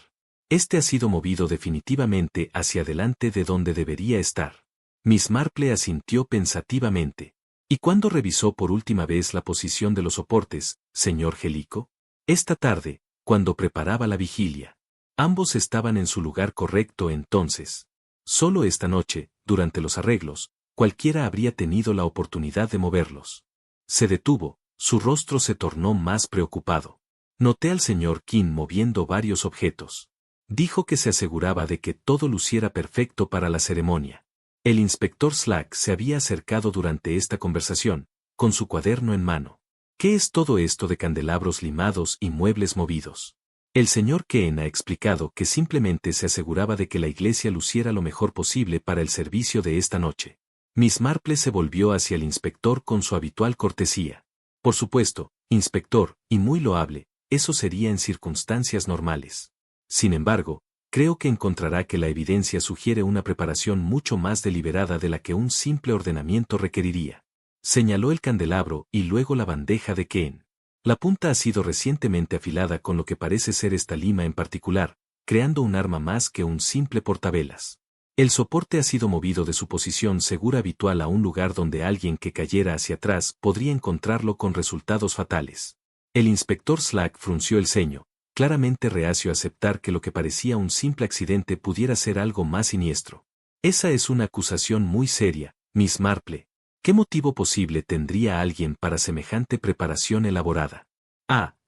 Este ha sido movido definitivamente hacia adelante de donde debería estar. Miss Marple asintió pensativamente. ¿Y cuándo revisó por última vez la posición de los soportes, señor Gelico? Esta tarde, cuando preparaba la vigilia. Ambos estaban en su lugar correcto entonces. Solo esta noche, durante los arreglos, cualquiera habría tenido la oportunidad de moverlos. Se detuvo, su rostro se tornó más preocupado. Noté al señor King moviendo varios objetos. Dijo que se aseguraba de que todo luciera perfecto para la ceremonia. El inspector Slack se había acercado durante esta conversación, con su cuaderno en mano. ¿Qué es todo esto de candelabros limados y muebles movidos? El señor Ken ha explicado que simplemente se aseguraba de que la iglesia luciera lo mejor posible para el servicio de esta noche. Miss Marple se volvió hacia el inspector con su habitual cortesía. Por supuesto, inspector, y muy loable, eso sería en circunstancias normales. Sin embargo, creo que encontrará que la evidencia sugiere una preparación mucho más deliberada de la que un simple ordenamiento requeriría. Señaló el candelabro y luego la bandeja de Ken. La punta ha sido recientemente afilada con lo que parece ser esta lima en particular, creando un arma más que un simple portavelas. El soporte ha sido movido de su posición segura habitual a un lugar donde alguien que cayera hacia atrás podría encontrarlo con resultados fatales. El inspector Slack frunció el ceño, claramente reacio a aceptar que lo que parecía un simple accidente pudiera ser algo más siniestro. Esa es una acusación muy seria, Miss Marple. ¿Qué motivo posible tendría alguien para semejante preparación elaborada?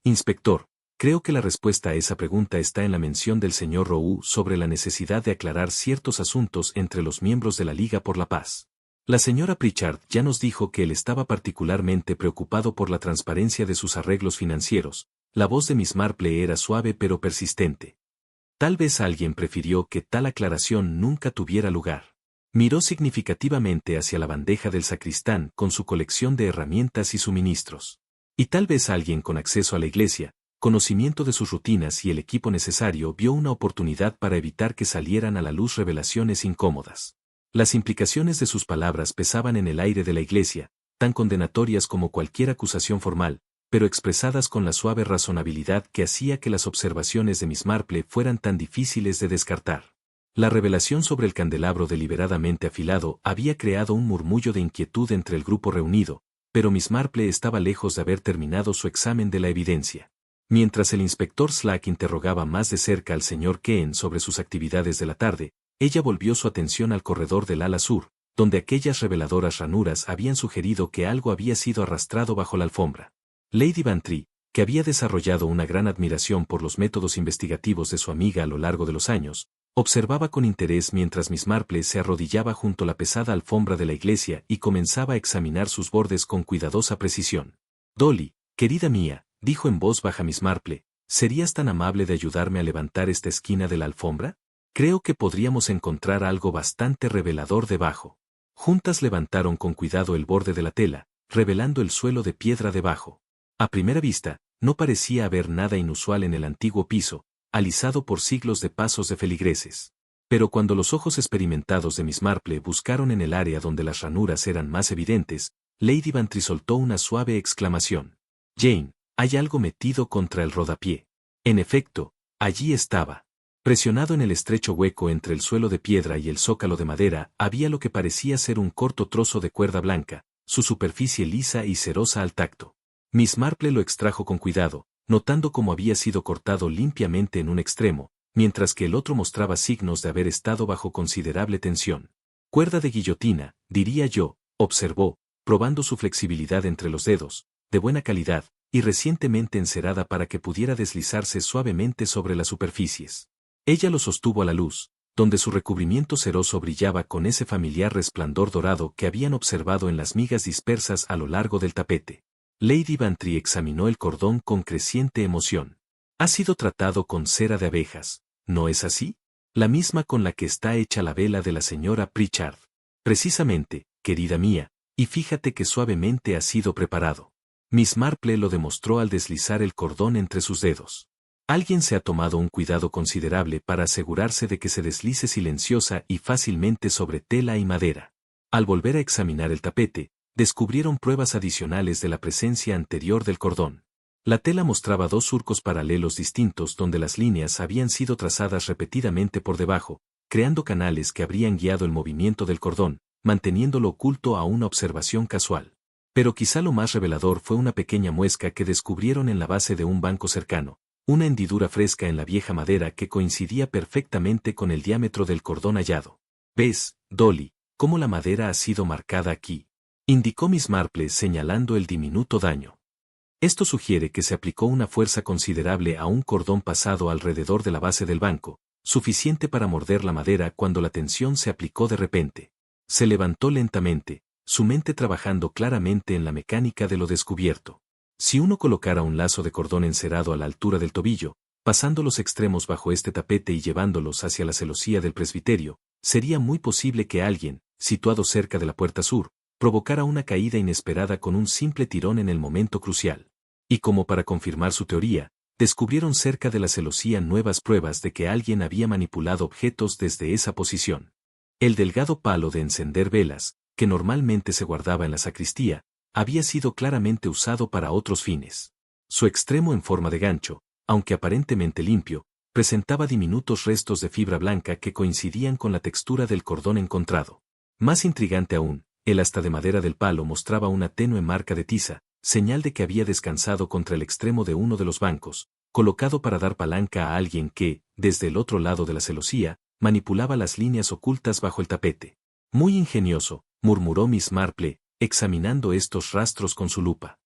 Inspector, creo que la respuesta a esa pregunta está en la mención del señor Roux sobre la necesidad de aclarar ciertos asuntos entre los miembros de la Liga por la Paz. La señora Pritchard ya nos dijo que él estaba particularmente preocupado por la transparencia de sus arreglos financieros. La voz de Miss Marple era suave pero persistente. Tal vez alguien prefirió que tal aclaración nunca tuviera lugar. Miró significativamente hacia la bandeja del sacristán con su colección de herramientas y suministros. Y tal vez alguien con acceso a la iglesia, conocimiento de sus rutinas y el equipo necesario vio una oportunidad para evitar que salieran a la luz revelaciones incómodas. Las implicaciones de sus palabras pesaban en el aire de la iglesia, tan condenatorias como cualquier acusación formal, pero expresadas con la suave razonabilidad que hacía que las observaciones de Miss Marple fueran tan difíciles de descartar. La revelación sobre el candelabro deliberadamente afilado había creado un murmullo de inquietud entre el grupo reunido, pero Miss Marple estaba lejos de haber terminado su examen de la evidencia. Mientras el inspector Slack interrogaba más de cerca al señor Ken sobre sus actividades de la tarde, ella volvió su atención al corredor del ala sur, donde aquellas reveladoras ranuras habían sugerido que algo había sido arrastrado bajo la alfombra. Lady Bantry, que había desarrollado una gran admiración por los métodos investigativos de su amiga a lo largo de los años, observaba con interés mientras Miss Marple se arrodillaba junto a la pesada alfombra de la iglesia y comenzaba a examinar sus bordes con cuidadosa precisión. «Dolly, querida mía», dijo en voz baja Miss Marple, «¿serías tan amable de ayudarme a levantar esta esquina de la alfombra? Creo que podríamos encontrar algo bastante revelador debajo». Juntas levantaron con cuidado el borde de la tela, revelando el suelo de piedra debajo. A primera vista, no parecía haber nada inusual en el antiguo piso, alisado por siglos de pasos de feligreses. Pero cuando los ojos experimentados de Miss Marple buscaron en el área donde las ranuras eran más evidentes, Lady Bantry soltó una suave exclamación. «Jane, hay algo metido contra el rodapié». En efecto, allí estaba. Presionado en el estrecho hueco entre el suelo de piedra y el zócalo de madera, había lo que parecía ser un corto trozo de cuerda blanca, su superficie lisa y cerosa al tacto. Miss Marple lo extrajo con cuidado, notando cómo había sido cortado limpiamente en un extremo, mientras que el otro mostraba signos de haber estado bajo considerable tensión. «Cuerda de guillotina, diría yo», observó, probando su flexibilidad entre los dedos, de buena calidad, y recientemente encerada para que pudiera deslizarse suavemente sobre las superficies. Ella lo sostuvo a la luz, donde su recubrimiento ceroso brillaba con ese familiar resplandor dorado que habían observado en las migas dispersas a lo largo del tapete. Lady Bantry examinó el cordón con creciente emoción. «Ha sido tratado con cera de abejas, ¿no es así? La misma con la que está hecha la vela de la señora Pritchard». «Precisamente, querida mía, y fíjate que suavemente ha sido preparado». Miss Marple lo demostró al deslizar el cordón entre sus dedos. «Alguien se ha tomado un cuidado considerable para asegurarse de que se deslice silenciosa y fácilmente sobre tela y madera». Al volver a examinar el tapete, descubrieron pruebas adicionales de la presencia anterior del cordón. La tela mostraba dos surcos paralelos distintos donde las líneas habían sido trazadas repetidamente por debajo, creando canales que habrían guiado el movimiento del cordón, manteniéndolo oculto a una observación casual. Pero quizá lo más revelador fue una pequeña muesca que descubrieron en la base de un banco cercano, una hendidura fresca en la vieja madera que coincidía perfectamente con el diámetro del cordón hallado. «¿Ves, Dolly, cómo la madera ha sido marcada aquí?», indicó Miss Marple señalando el diminuto daño. «Esto sugiere que se aplicó una fuerza considerable a un cordón pasado alrededor de la base del banco, suficiente para morder la madera cuando la tensión se aplicó de repente». Se levantó lentamente, su mente trabajando claramente en la mecánica de lo descubierto. Si uno colocara un lazo de cordón encerado a la altura del tobillo, pasando los extremos bajo este tapete y llevándolos hacia la celosía del presbiterio, sería muy posible que alguien, situado cerca de la puerta sur, provocara una caída inesperada con un simple tirón en el momento crucial. Y como para confirmar su teoría, descubrieron cerca de la celosía nuevas pruebas de que alguien había manipulado objetos desde esa posición. El delgado palo de encender velas, que normalmente se guardaba en la sacristía, había sido claramente usado para otros fines. Su extremo en forma de gancho, aunque aparentemente limpio, presentaba diminutos restos de fibra blanca que coincidían con la textura del cordón encontrado. Más intrigante aún, el asta de madera del palo mostraba una tenue marca de tiza, señal de que había descansado contra el extremo de uno de los bancos, colocado para dar palanca a alguien que, desde el otro lado de la celosía, manipulaba las líneas ocultas bajo el tapete. «Muy ingenioso», murmuró Miss Marple, examinando estos rastros con su lupa.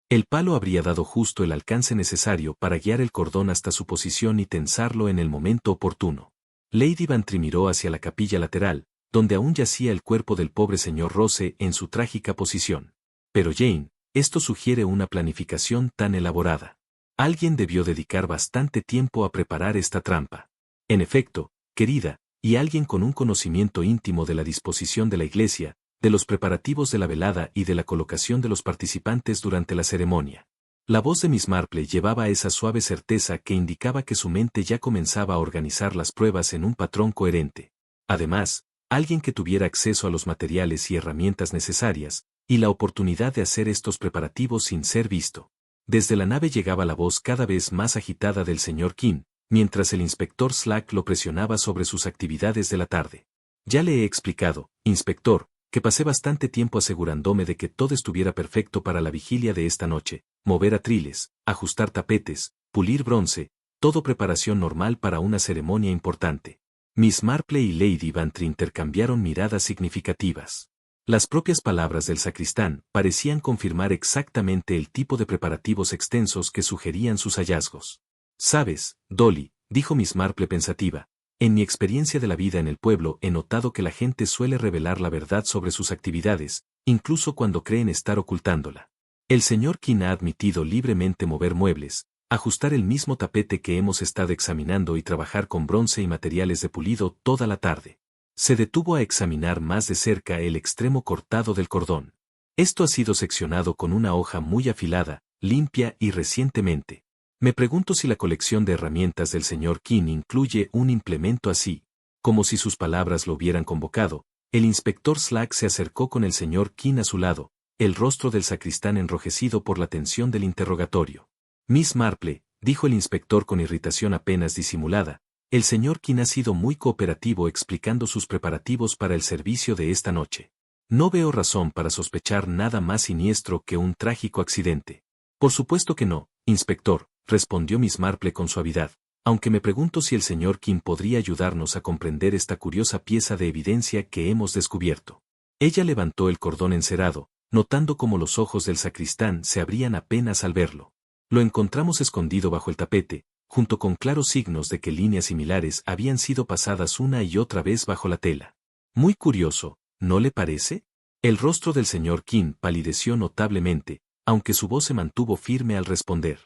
El palo habría dado justo el alcance necesario para guiar el cordón hasta su posición y tensarlo en el momento oportuno. Lady Bantry miró hacia la capilla lateral, donde aún yacía el cuerpo del pobre señor Rose en su trágica posición. «Pero Jane, esto sugiere una planificación tan elaborada. Alguien debió dedicar bastante tiempo a preparar esta trampa». «En efecto, querida, y alguien con un conocimiento íntimo de la disposición de la iglesia, de los preparativos de la velada y de la colocación de los participantes durante la ceremonia». La voz de Miss Marple llevaba esa suave certeza que indicaba que su mente ya comenzaba a organizar las pruebas en un patrón coherente. Además, alguien que tuviera acceso a los materiales y herramientas necesarias, y la oportunidad de hacer estos preparativos sin ser visto. Desde la nave llegaba la voz cada vez más agitada del señor King, mientras el inspector Slack lo presionaba sobre sus actividades de la tarde. «Ya le he explicado, inspector, que pasé bastante tiempo asegurándome de que todo estuviera perfecto para la vigilia de esta noche, mover atriles, ajustar tapetes, pulir bronce, todo preparación normal para una ceremonia importante». Miss Marple y Lady Bantry intercambiaron miradas significativas. Las propias palabras del sacristán parecían confirmar exactamente el tipo de preparativos extensos que sugerían sus hallazgos. «Sabes, Dolly», dijo Miss Marple pensativa, «en mi experiencia de la vida en el pueblo he notado que la gente suele revelar la verdad sobre sus actividades, incluso cuando creen estar ocultándola. El señor King ha admitido libremente mover muebles, ajustar el mismo tapete que hemos estado examinando y trabajar con bronce y materiales de pulido toda la tarde. Se detuvo a examinar más de cerca el extremo cortado del cordón. Esto ha sido seccionado con una hoja muy afilada, limpia y recientemente. Me pregunto si la colección de herramientas del señor King incluye un implemento así». Como si sus palabras lo hubieran convocado, el inspector Slack se acercó con el señor King a su lado, el rostro del sacristán enrojecido por la tensión del interrogatorio. «Miss Marple», dijo el inspector con irritación apenas disimulada, «el señor King ha sido muy cooperativo explicando sus preparativos para el servicio de esta noche. No veo razón para sospechar nada más siniestro que un trágico accidente». «Por supuesto que no, inspector», respondió Miss Marple con suavidad, «aunque me pregunto si el señor King podría ayudarnos a comprender esta curiosa pieza de evidencia que hemos descubierto». Ella levantó el cordón encerado, notando cómo los ojos del sacristán se abrían apenas al verlo. «Lo encontramos escondido bajo el tapete, junto con claros signos de que líneas similares habían sido pasadas una y otra vez bajo la tela. Muy curioso, ¿no le parece?». El rostro del señor King palideció notablemente, aunque su voz se mantuvo firme al responder.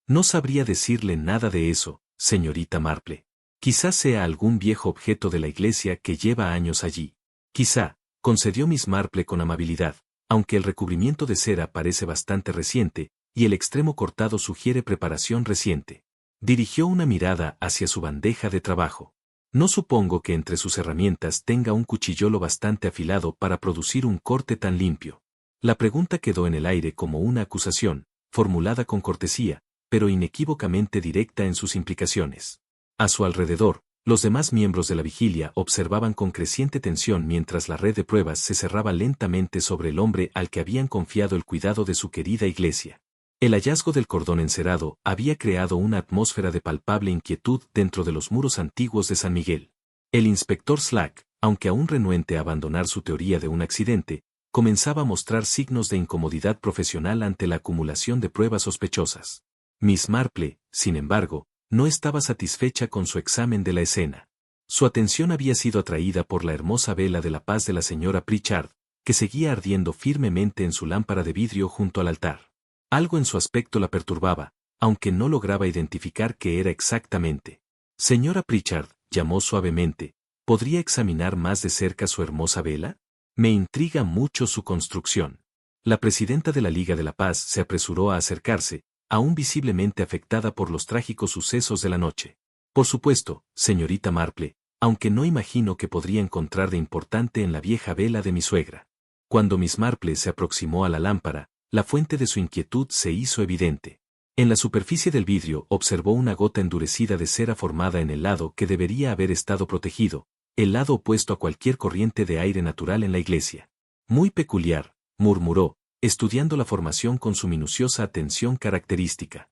«No sabría decirle nada de eso, señorita Marple. Quizás sea algún viejo objeto de la iglesia que lleva años allí». «Quizá», concedió Miss Marple con amabilidad, «aunque el recubrimiento de cera parece bastante reciente, y el extremo cortado sugiere preparación reciente». Dirigió una mirada hacia su bandeja de trabajo. «No supongo que entre sus herramientas tenga un cuchillo lo bastante afilado para producir un corte tan limpio». La pregunta quedó en el aire como una acusación, formulada con cortesía, pero inequívocamente directa en sus implicaciones. A su alrededor, los demás miembros de la vigilia observaban con creciente tensión mientras la red de pruebas se cerraba lentamente sobre el hombre al que habían confiado el cuidado de su querida iglesia. El hallazgo del cordón encerado había creado una atmósfera de palpable inquietud dentro de los muros antiguos de San Miguel. El inspector Slack, aunque aún renuente a abandonar su teoría de un accidente, comenzaba a mostrar signos de incomodidad profesional ante la acumulación de pruebas sospechosas. Miss Marple, sin embargo, no estaba satisfecha con su examen de la escena. Su atención había sido atraída por la hermosa vela de la paz de la señora Pritchard, que seguía ardiendo firmemente en su lámpara de vidrio junto al altar. Algo en su aspecto la perturbaba, aunque no lograba identificar qué era exactamente. «Señora Pritchard», llamó suavemente, «¿podría examinar más de cerca su hermosa vela? Me intriga mucho su construcción». La presidenta de la Liga de la Paz se apresuró a acercarse, aún visiblemente afectada por los trágicos sucesos de la noche. «Por supuesto, señorita Marple, aunque no imagino que podría encontrar de importante en la vieja vela de mi suegra». Cuando Miss Marple se aproximó a la lámpara, la fuente de su inquietud se hizo evidente. En la superficie del vidrio observó una gota endurecida de cera formada en el lado que debería haber estado protegido, el lado opuesto a cualquier corriente de aire natural en la iglesia. «Muy peculiar», murmuró, estudiando la formación con su minuciosa atención característica.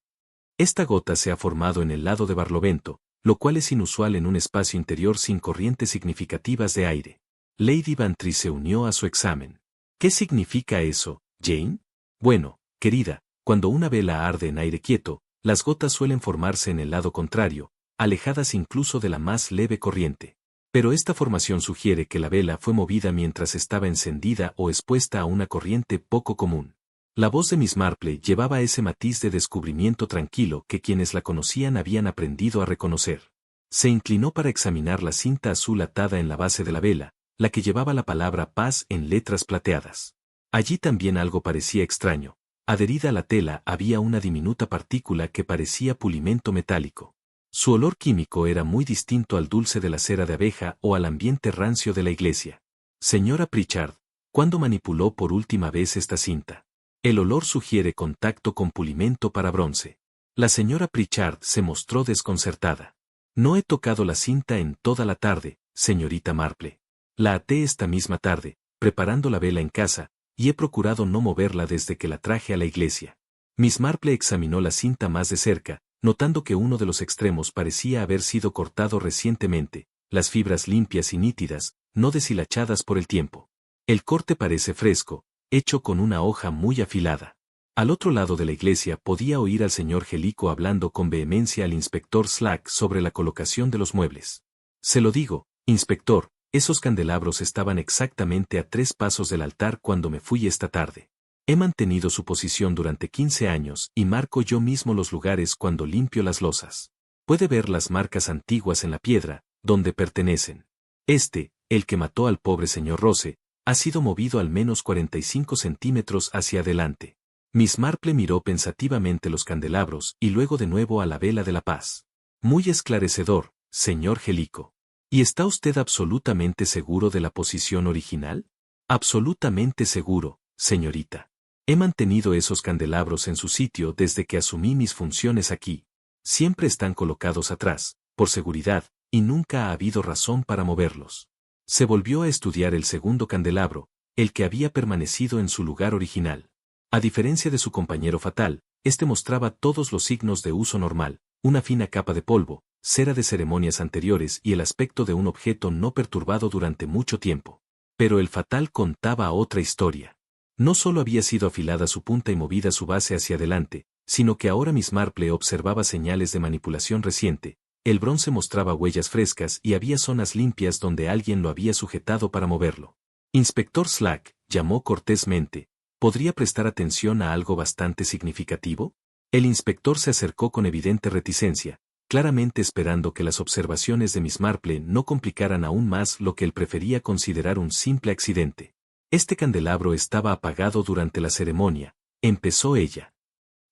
«Esta gota se ha formado en el lado de Barlovento, lo cual es inusual en un espacio interior sin corrientes significativas de aire». Lady Bantry se unió a su examen. «¿Qué significa eso, Jane?». «Bueno, querida, cuando una vela arde en aire quieto, las gotas suelen formarse en el lado contrario, alejadas incluso de la más leve corriente. Pero esta formación sugiere que la vela fue movida mientras estaba encendida o expuesta a una corriente poco común». La voz de Miss Marple llevaba ese matiz de descubrimiento tranquilo que quienes la conocían habían aprendido a reconocer. Se inclinó para examinar la cinta azul atada en la base de la vela, la que llevaba la palabra paz en letras plateadas. Allí también algo parecía extraño. Adherida a la tela había una diminuta partícula que parecía pulimento metálico. Su olor químico era muy distinto al dulce de la cera de abeja o al ambiente rancio de la iglesia. «Señora Pritchard, ¿cuándo manipuló por última vez esta cinta?». «El olor sugiere contacto con pulimento para bronce». La señora Pritchard se mostró desconcertada. «No he tocado la cinta en toda la tarde, señorita Marple. La até esta misma tarde, preparando la vela en casa, y he procurado no moverla desde que la traje a la iglesia». Miss Marple examinó la cinta más de cerca, notando que uno de los extremos parecía haber sido cortado recientemente, las fibras limpias y nítidas, no deshilachadas por el tiempo. El corte parece fresco, hecho con una hoja muy afilada. Al otro lado de la iglesia podía oír al señor Gelico hablando con vehemencia al inspector Slack sobre la colocación de los muebles. Se lo digo, inspector, esos candelabros estaban exactamente a 3 pasos del altar cuando me fui esta tarde. He mantenido su posición durante 15 años y marco yo mismo los lugares cuando limpio las losas. Puede ver las marcas antiguas en la piedra, donde pertenecen. El que mató al pobre señor Rose, ha sido movido al menos 45 centímetros hacia adelante. Miss Marple miró pensativamente los candelabros y luego de nuevo a la vela de la paz. Muy esclarecedor, señor Gelico. ¿Y está usted absolutamente seguro de la posición original? Absolutamente seguro, señorita. He mantenido esos candelabros en su sitio desde que asumí mis funciones aquí. Siempre están colocados atrás, por seguridad, y nunca ha habido razón para moverlos. Se volvió a estudiar el segundo candelabro, el que había permanecido en su lugar original. A diferencia de su compañero fatal, este mostraba todos los signos de uso normal, una fina capa de polvo, cera de ceremonias anteriores y el aspecto de un objeto no perturbado durante mucho tiempo. Pero el fatal contaba otra historia. No solo había sido afilada su punta y movida su base hacia adelante, sino que ahora Miss Marple observaba señales de manipulación reciente. El bronce mostraba huellas frescas y había zonas limpias donde alguien lo había sujetado para moverlo. Inspector Slack, llamó cortésmente. ¿Podría prestar atención a algo bastante significativo? El inspector se acercó con evidente reticencia, claramente esperando que las observaciones de Miss Marple no complicaran aún más lo que él prefería considerar un simple accidente. Este candelabro estaba apagado durante la ceremonia, empezó ella.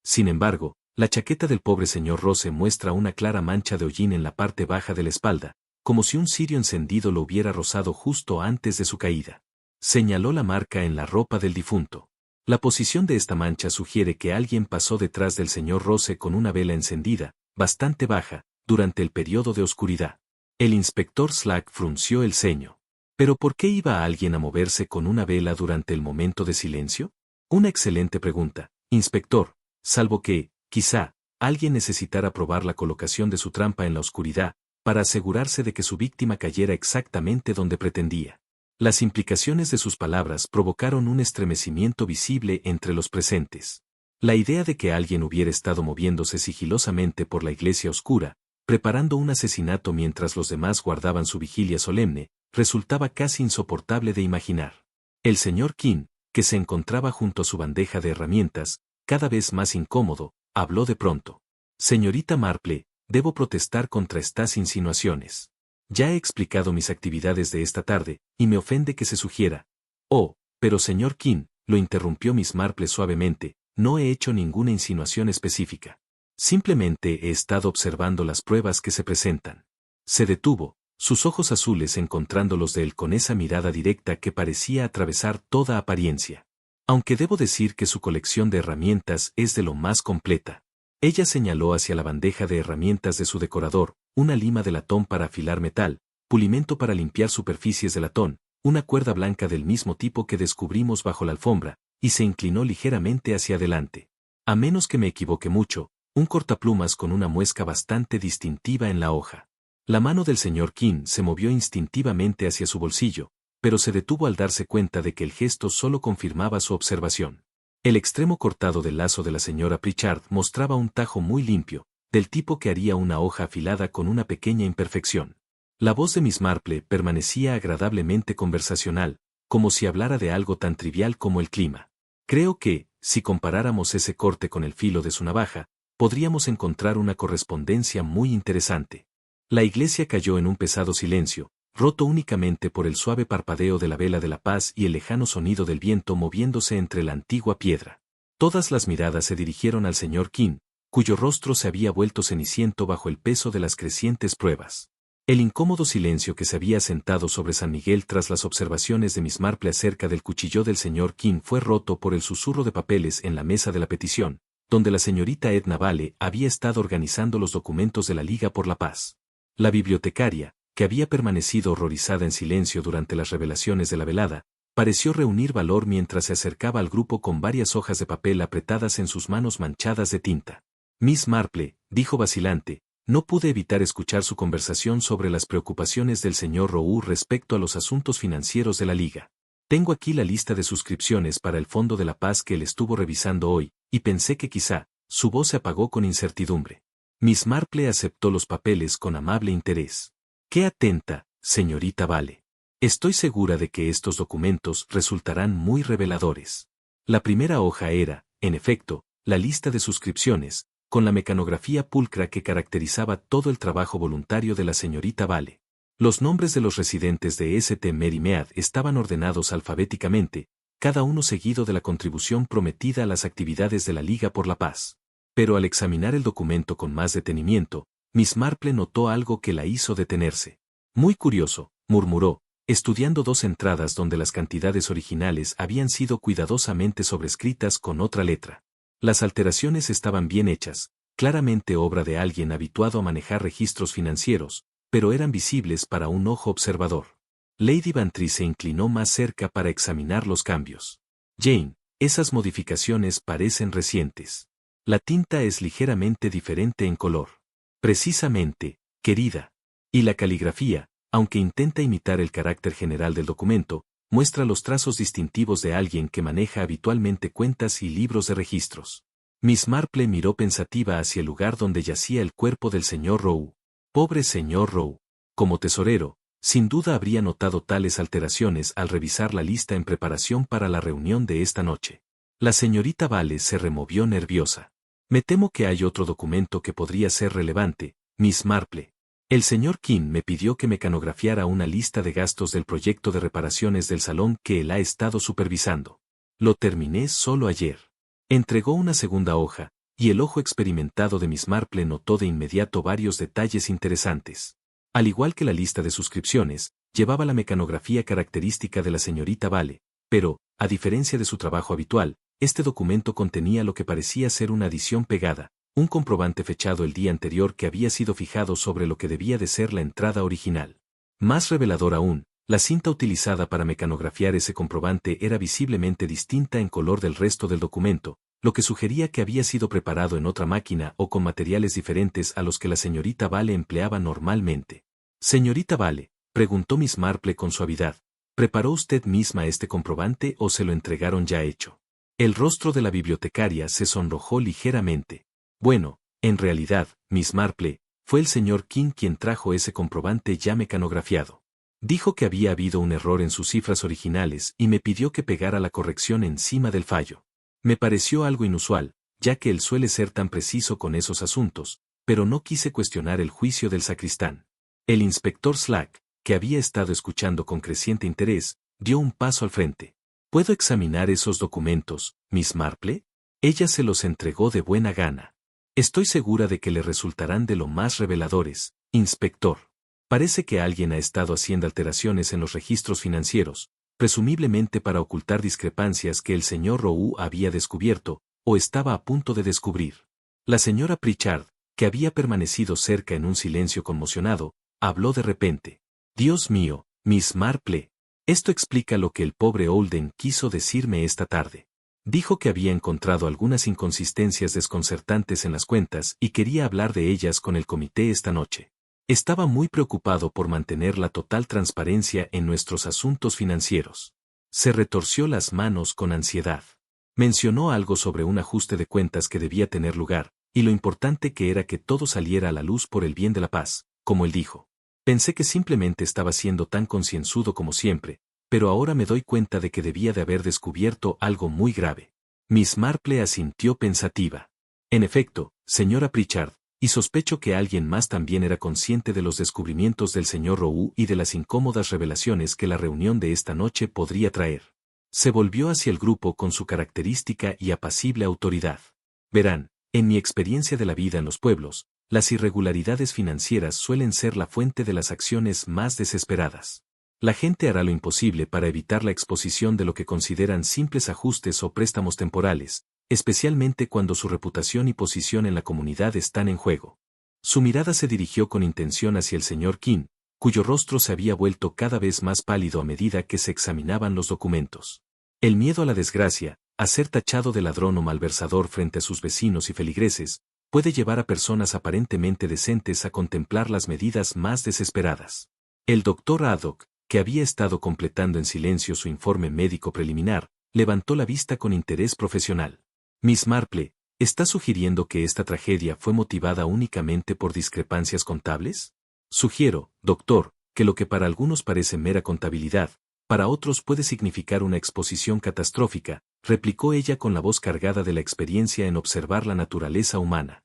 Sin embargo, la chaqueta del pobre señor Rose muestra una clara mancha de hollín en la parte baja de la espalda, como si un cirio encendido lo hubiera rozado justo antes de su caída. Señaló la marca en la ropa del difunto. La posición de esta mancha sugiere que alguien pasó detrás del señor Rose con una vela encendida, bastante baja, durante el periodo de oscuridad. El inspector Slack frunció el ceño. ¿Pero por qué iba alguien a moverse con una vela durante el momento de silencio? Una excelente pregunta, inspector, salvo que, quizá, alguien necesitara probar la colocación de su trampa en la oscuridad, para asegurarse de que su víctima cayera exactamente donde pretendía. Las implicaciones de sus palabras provocaron un estremecimiento visible entre los presentes. La idea de que alguien hubiera estado moviéndose sigilosamente por la iglesia oscura, preparando un asesinato mientras los demás guardaban su vigilia solemne, resultaba casi insoportable de imaginar. El señor King, que se encontraba junto a su bandeja de herramientas, cada vez más incómodo, habló de pronto. Señorita Marple, debo protestar contra estas insinuaciones. Ya he explicado mis actividades de esta tarde, y me ofende que se sugiera. Oh, pero señor King, lo interrumpió Miss Marple suavemente, no he hecho ninguna insinuación específica. Simplemente he estado observando las pruebas que se presentan. Se detuvo, sus ojos azules encontrando los de él con esa mirada directa que parecía atravesar toda apariencia. Aunque debo decir que su colección de herramientas es de lo más completa. Ella señaló hacia la bandeja de herramientas de su decorador, una lima de latón para afilar metal, pulimento para limpiar superficies de latón, una cuerda blanca del mismo tipo que descubrimos bajo la alfombra, y se inclinó ligeramente hacia adelante. A menos que me equivoque mucho, un cortaplumas con una muesca bastante distintiva en la hoja. La mano del señor King se movió instintivamente hacia su bolsillo, pero se detuvo al darse cuenta de que el gesto solo confirmaba su observación. El extremo cortado del lazo de la señora Pritchard mostraba un tajo muy limpio, del tipo que haría una hoja afilada con una pequeña imperfección. La voz de Miss Marple permanecía agradablemente conversacional, como si hablara de algo tan trivial como el clima. Creo que, si comparáramos ese corte con el filo de su navaja, podríamos encontrar una correspondencia muy interesante. La iglesia cayó en un pesado silencio, roto únicamente por el suave parpadeo de la vela de la paz y el lejano sonido del viento moviéndose entre la antigua piedra. Todas las miradas se dirigieron al señor King, cuyo rostro se había vuelto ceniciento bajo el peso de las crecientes pruebas. El incómodo silencio que se había asentado sobre San Miguel tras las observaciones de Miss Marple acerca del cuchillo del señor King fue roto por el susurro de papeles en la mesa de la petición, donde la señorita Edna Vale había estado organizando los documentos de la Liga por la Paz. La bibliotecaria, que había permanecido horrorizada en silencio durante las revelaciones de la velada, pareció reunir valor mientras se acercaba al grupo con varias hojas de papel apretadas en sus manos manchadas de tinta. Miss Marple, dijo vacilante, no pude evitar escuchar su conversación sobre las preocupaciones del señor Roux respecto a los asuntos financieros de la Liga. Tengo aquí la lista de suscripciones para el Fondo de la Paz que él estuvo revisando hoy, y pensé que quizá, su voz se apagó con incertidumbre. Miss Marple aceptó los papeles con amable interés. Qué atenta, señorita Vale. Estoy segura de que estos documentos resultarán muy reveladores. La primera hoja era, en efecto, la lista de suscripciones, con la mecanografía pulcra que caracterizaba todo el trabajo voluntario de la señorita Vale. Los nombres de los residentes de St. Mary Mead estaban ordenados alfabéticamente, cada uno seguido de la contribución prometida a las actividades de la Liga por la Paz. Pero al examinar el documento con más detenimiento, Miss Marple notó algo que la hizo detenerse. Muy curioso, murmuró, estudiando dos entradas donde las cantidades originales habían sido cuidadosamente sobrescritas con otra letra. Las alteraciones estaban bien hechas, claramente obra de alguien habituado a manejar registros financieros, pero eran visibles para un ojo observador. Lady Bantry se inclinó más cerca para examinar los cambios. Jane, esas modificaciones parecen recientes. La tinta es ligeramente diferente en color. Precisamente, querida. Y la caligrafía, aunque intenta imitar el carácter general del documento, muestra los trazos distintivos de alguien que maneja habitualmente cuentas y libros de registros. Miss Marple miró pensativa hacia el lugar donde yacía el cuerpo del señor Rowe. Pobre señor Rowe. Como tesorero, sin duda habría notado tales alteraciones al revisar la lista en preparación para la reunión de esta noche. La señorita Vale se removió nerviosa. Me temo que hay otro documento que podría ser relevante, Miss Marple. El señor King me pidió que mecanografiara una lista de gastos del proyecto de reparaciones del salón que él ha estado supervisando. Lo terminé solo ayer. Entregó una segunda hoja, y el ojo experimentado de Miss Marple notó de inmediato varios detalles interesantes. Al igual que la lista de suscripciones, llevaba la mecanografía característica de la señorita Vale, pero, a diferencia de su trabajo habitual, este documento contenía lo que parecía ser una adición pegada, un comprobante fechado el día anterior que había sido fijado sobre lo que debía de ser la entrada original. Más revelador aún, la cinta utilizada para mecanografiar ese comprobante era visiblemente distinta en color del resto del documento, lo que sugería que había sido preparado en otra máquina o con materiales diferentes a los que la señorita Vale empleaba normalmente. Señorita Vale, preguntó Miss Marple con suavidad, ¿preparó usted misma este comprobante o se lo entregaron ya hecho? El rostro de la bibliotecaria se sonrojó ligeramente. Bueno, en realidad, Miss Marple, fue el señor King quien trajo ese comprobante ya mecanografiado. Dijo que había habido un error en sus cifras originales y me pidió que pegara la corrección encima del fallo. Me pareció algo inusual, ya que él suele ser tan preciso con esos asuntos, pero no quise cuestionar el juicio del sacristán. El inspector Slack, que había estado escuchando con creciente interés, dio un paso al frente. ¿Puedo examinar esos documentos, Miss Marple? Ella se los entregó de buena gana. Estoy segura de que le resultarán de lo más reveladores, inspector. Parece que alguien ha estado haciendo alteraciones en los registros financieros, presumiblemente para ocultar discrepancias que el señor Rowe había descubierto, o estaba a punto de descubrir. La señora Pritchard, que había permanecido cerca en un silencio conmocionado, habló de repente. Dios mío, Miss Marple. Esto explica lo que el pobre Holden quiso decirme esta tarde. Dijo que había encontrado algunas inconsistencias desconcertantes en las cuentas y quería hablar de ellas con el comité esta noche. Estaba muy preocupado por mantener la total transparencia en nuestros asuntos financieros. Se retorció las manos con ansiedad. Mencionó algo sobre un ajuste de cuentas que debía tener lugar, y lo importante que era que todo saliera a la luz por el bien de la paz, como él dijo. Pensé que simplemente estaba siendo tan concienzudo como siempre, pero ahora me doy cuenta de que debía de haber descubierto algo muy grave. Miss Marple asintió pensativa. En efecto, señora Pritchard, y sospecho que alguien más también era consciente de los descubrimientos del señor Rowe y de las incómodas revelaciones que la reunión de esta noche podría traer. Se volvió hacia el grupo con su característica y apacible autoridad. Verán, en mi experiencia de la vida en los pueblos, las irregularidades financieras suelen ser la fuente de las acciones más desesperadas. La gente hará lo imposible para evitar la exposición de lo que consideran simples ajustes o préstamos temporales, especialmente cuando su reputación y posición en la comunidad están en juego. Su mirada se dirigió con intención hacia el señor King, cuyo rostro se había vuelto cada vez más pálido a medida que se examinaban los documentos. El miedo a la desgracia, a ser tachado de ladrón o malversador frente a sus vecinos y feligreses, puede llevar a personas aparentemente decentes a contemplar las medidas más desesperadas. El doctor Haddock, que había estado completando en silencio su informe médico preliminar, levantó la vista con interés profesional. Miss Marple, ¿está sugiriendo que esta tragedia fue motivada únicamente por discrepancias contables? Sugiero, doctor, que lo que para algunos parece mera contabilidad, para otros puede significar una exposición catastrófica, replicó ella con la voz cargada de la experiencia en observar la naturaleza humana.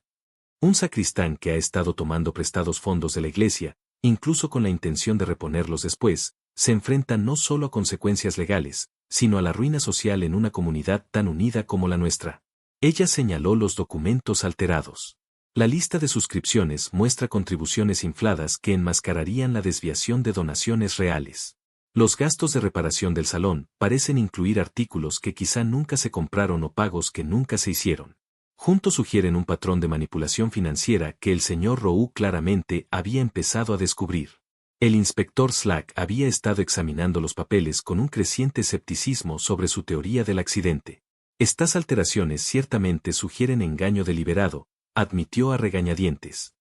Un sacristán que ha estado tomando prestados fondos de la iglesia, incluso con la intención de reponerlos después, se enfrenta no solo a consecuencias legales, sino a la ruina social en una comunidad tan unida como la nuestra. Ella señaló los documentos alterados. La lista de suscripciones muestra contribuciones infladas que enmascararían la desviación de donaciones reales. Los gastos de reparación del salón parecen incluir artículos que quizá nunca se compraron o pagos que nunca se hicieron. Juntos sugieren un patrón de manipulación financiera que el señor Roux claramente había empezado a descubrir. El inspector Slack había estado examinando los papeles con un creciente escepticismo sobre su teoría del accidente. Estas alteraciones ciertamente sugieren engaño deliberado, admitió a regañadientes.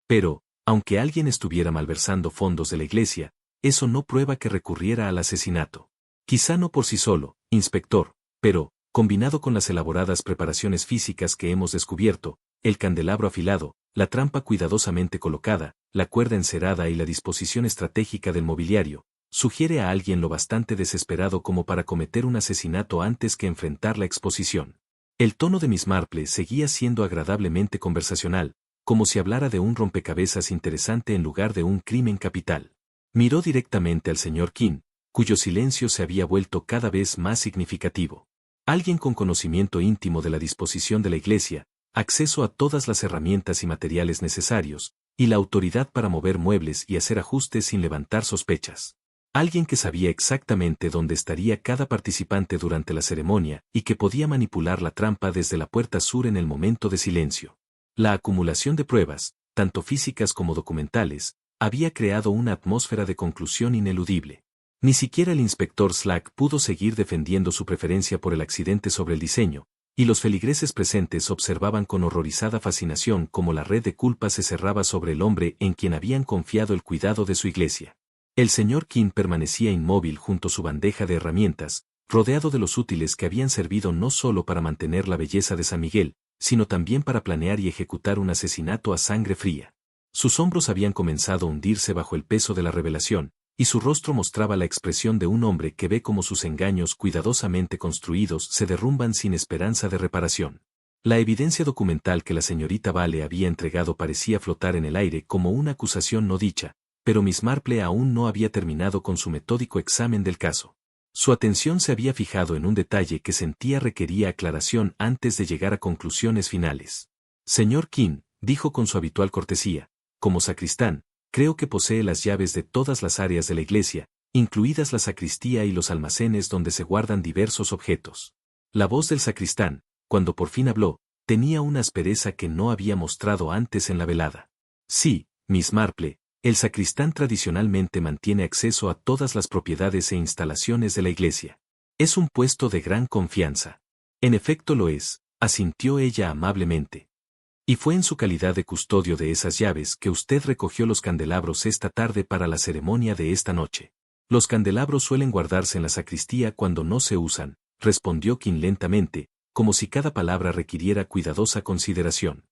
Pero, aunque alguien estuviera malversando fondos de la iglesia, eso no prueba que recurriera al asesinato. Quizá no por sí solo, inspector, pero, combinado con las elaboradas preparaciones físicas que hemos descubierto, el candelabro afilado, la trampa cuidadosamente colocada, la cuerda encerada y la disposición estratégica del mobiliario, sugiere a alguien lo bastante desesperado como para cometer un asesinato antes que enfrentar la exposición. El tono de Miss Marple seguía siendo agradablemente conversacional, como si hablara de un rompecabezas interesante en lugar de un crimen capital. Miró directamente al señor King, cuyo silencio se había vuelto cada vez más significativo. Alguien con conocimiento íntimo de la disposición de la iglesia, acceso a todas las herramientas y materiales necesarios, y la autoridad para mover muebles y hacer ajustes sin levantar sospechas. Alguien que sabía exactamente dónde estaría cada participante durante la ceremonia y que podía manipular la trampa desde la puerta sur en el momento de silencio. La acumulación de pruebas, tanto físicas como documentales, había creado una atmósfera de conclusión ineludible. Ni siquiera el inspector Slack pudo seguir defendiendo su preferencia por el accidente sobre el diseño, y los feligreses presentes observaban con horrorizada fascinación cómo la red de culpa se cerraba sobre el hombre en quien habían confiado el cuidado de su iglesia. El señor King permanecía inmóvil junto a su bandeja de herramientas, rodeado de los útiles que habían servido no solo para mantener la belleza de San Miguel, sino también para planear y ejecutar un asesinato a sangre fría. Sus hombros habían comenzado a hundirse bajo el peso de la revelación, y su rostro mostraba la expresión de un hombre que ve cómo sus engaños cuidadosamente construidos se derrumban sin esperanza de reparación. La evidencia documental que la señorita Vale había entregado parecía flotar en el aire como una acusación no dicha, pero Miss Marple aún no había terminado con su metódico examen del caso. Su atención se había fijado en un detalle que sentía requería aclaración antes de llegar a conclusiones finales. Señor King, dijo con su habitual cortesía, como sacristán, creo que posee las llaves de todas las áreas de la iglesia, incluidas la sacristía y los almacenes donde se guardan diversos objetos. La voz del sacristán, cuando por fin habló, tenía una aspereza que no había mostrado antes en la velada. Sí, Miss Marple, el sacristán tradicionalmente mantiene acceso a todas las propiedades e instalaciones de la iglesia. Es un puesto de gran confianza. En efecto lo es, asintió ella amablemente. Y fue en su calidad de custodio de esas llaves que usted recogió los candelabros esta tarde para la ceremonia de esta noche. Los candelabros suelen guardarse en la sacristía cuando no se usan, respondió King lentamente, como si cada palabra requiriera cuidadosa consideración.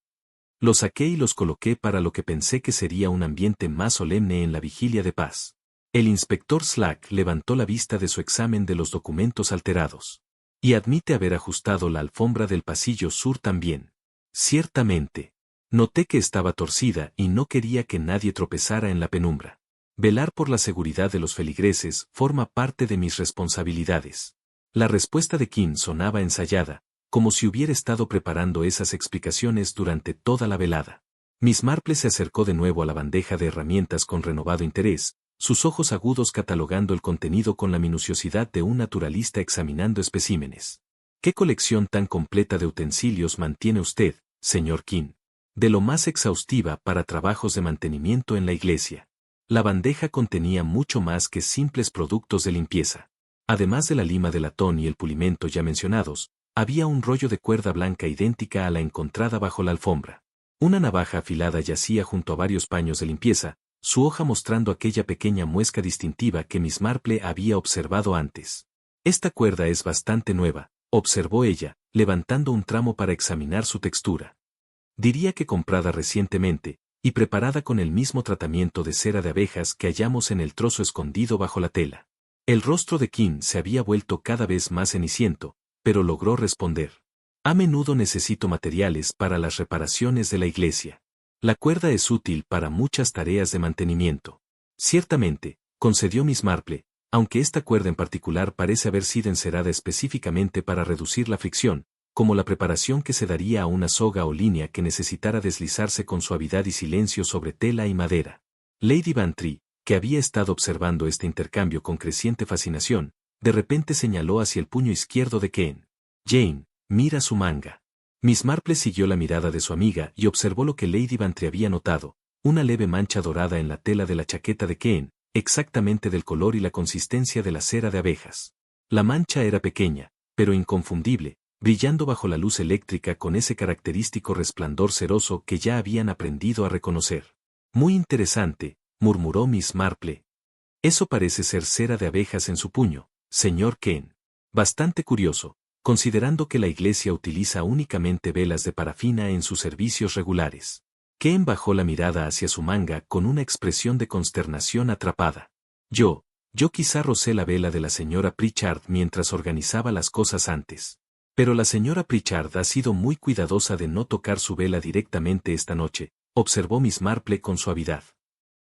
Los saqué y los coloqué para lo que pensé que sería un ambiente más solemne en la vigilia de paz. El inspector Slack levantó la vista de su examen de los documentos alterados. Y admite haber ajustado la alfombra del pasillo sur también. Ciertamente. Noté que estaba torcida y no quería que nadie tropezara en la penumbra. Velar por la seguridad de los feligreses forma parte de mis responsabilidades. La respuesta de King sonaba ensayada, como si hubiera estado preparando esas explicaciones durante toda la velada. Miss Marple se acercó de nuevo a la bandeja de herramientas con renovado interés, sus ojos agudos catalogando el contenido con la minuciosidad de un naturalista examinando especímenes. ¿Qué colección tan completa de utensilios mantiene usted, señor King? De lo más exhaustiva para trabajos de mantenimiento en la iglesia. La bandeja contenía mucho más que simples productos de limpieza. Además de la lima de latón y el pulimento ya mencionados, había un rollo de cuerda blanca idéntica a la encontrada bajo la alfombra. Una navaja afilada yacía junto a varios paños de limpieza, su hoja mostrando aquella pequeña muesca distintiva que Miss Marple había observado antes. Esta cuerda es bastante nueva, observó ella, levantando un tramo para examinar su textura. Diría que comprada recientemente, y preparada con el mismo tratamiento de cera de abejas que hallamos en el trozo escondido bajo la tela. El rostro de Kim se había vuelto cada vez más ceniciento, pero logró responder. A menudo necesito materiales para las reparaciones de la iglesia. La cuerda es útil para muchas tareas de mantenimiento. Ciertamente, concedió Miss Marple, aunque esta cuerda en particular parece haber sido encerada específicamente para reducir la fricción, como la preparación que se daría a una soga o línea que necesitara deslizarse con suavidad y silencio sobre tela y madera. Lady Bantry, que había estado observando este intercambio con creciente fascinación, de repente señaló hacia el puño izquierdo de Ken. Jane, mira su manga. Miss Marple siguió la mirada de su amiga y observó lo que Lady Bantry había notado, una leve mancha dorada en la tela de la chaqueta de Ken, exactamente del color y la consistencia de la cera de abejas. La mancha era pequeña, pero inconfundible, brillando bajo la luz eléctrica con ese característico resplandor ceroso que ya habían aprendido a reconocer. Muy interesante, murmuró Miss Marple. Eso parece ser cera de abejas en su puño, señor Ken. Bastante curioso, considerando que la iglesia utiliza únicamente velas de parafina en sus servicios regulares. Ken bajó la mirada hacia su manga con una expresión de consternación atrapada. Yo quizá rocé la vela de la señora Pritchard mientras organizaba las cosas antes. Pero la señora Pritchard ha sido muy cuidadosa de no tocar su vela directamente esta noche, observó Miss Marple con suavidad.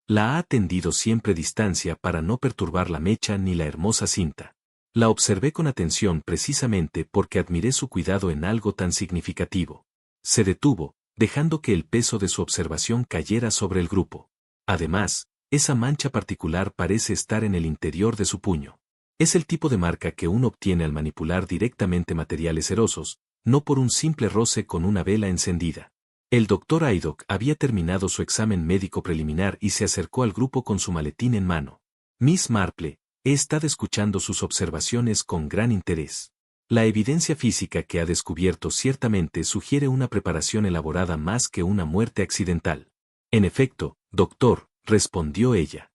La ha tendido siempre distancia para no perturbar la mecha ni la hermosa cinta. La observé con atención precisamente porque admiré su cuidado en algo tan significativo. Se detuvo, dejando que el peso de su observación cayera sobre el grupo. Además, esa mancha particular parece estar en el interior de su puño. Es el tipo de marca que uno obtiene al manipular directamente materiales cerosos, no por un simple roce con una vela encendida. El doctor Haydock había terminado su examen médico preliminar y se acercó al grupo con su maletín en mano. Miss Marple, he estado escuchando sus observaciones con gran interés. La evidencia física que ha descubierto ciertamente sugiere una preparación elaborada más que una muerte accidental. En efecto, doctor, respondió ella.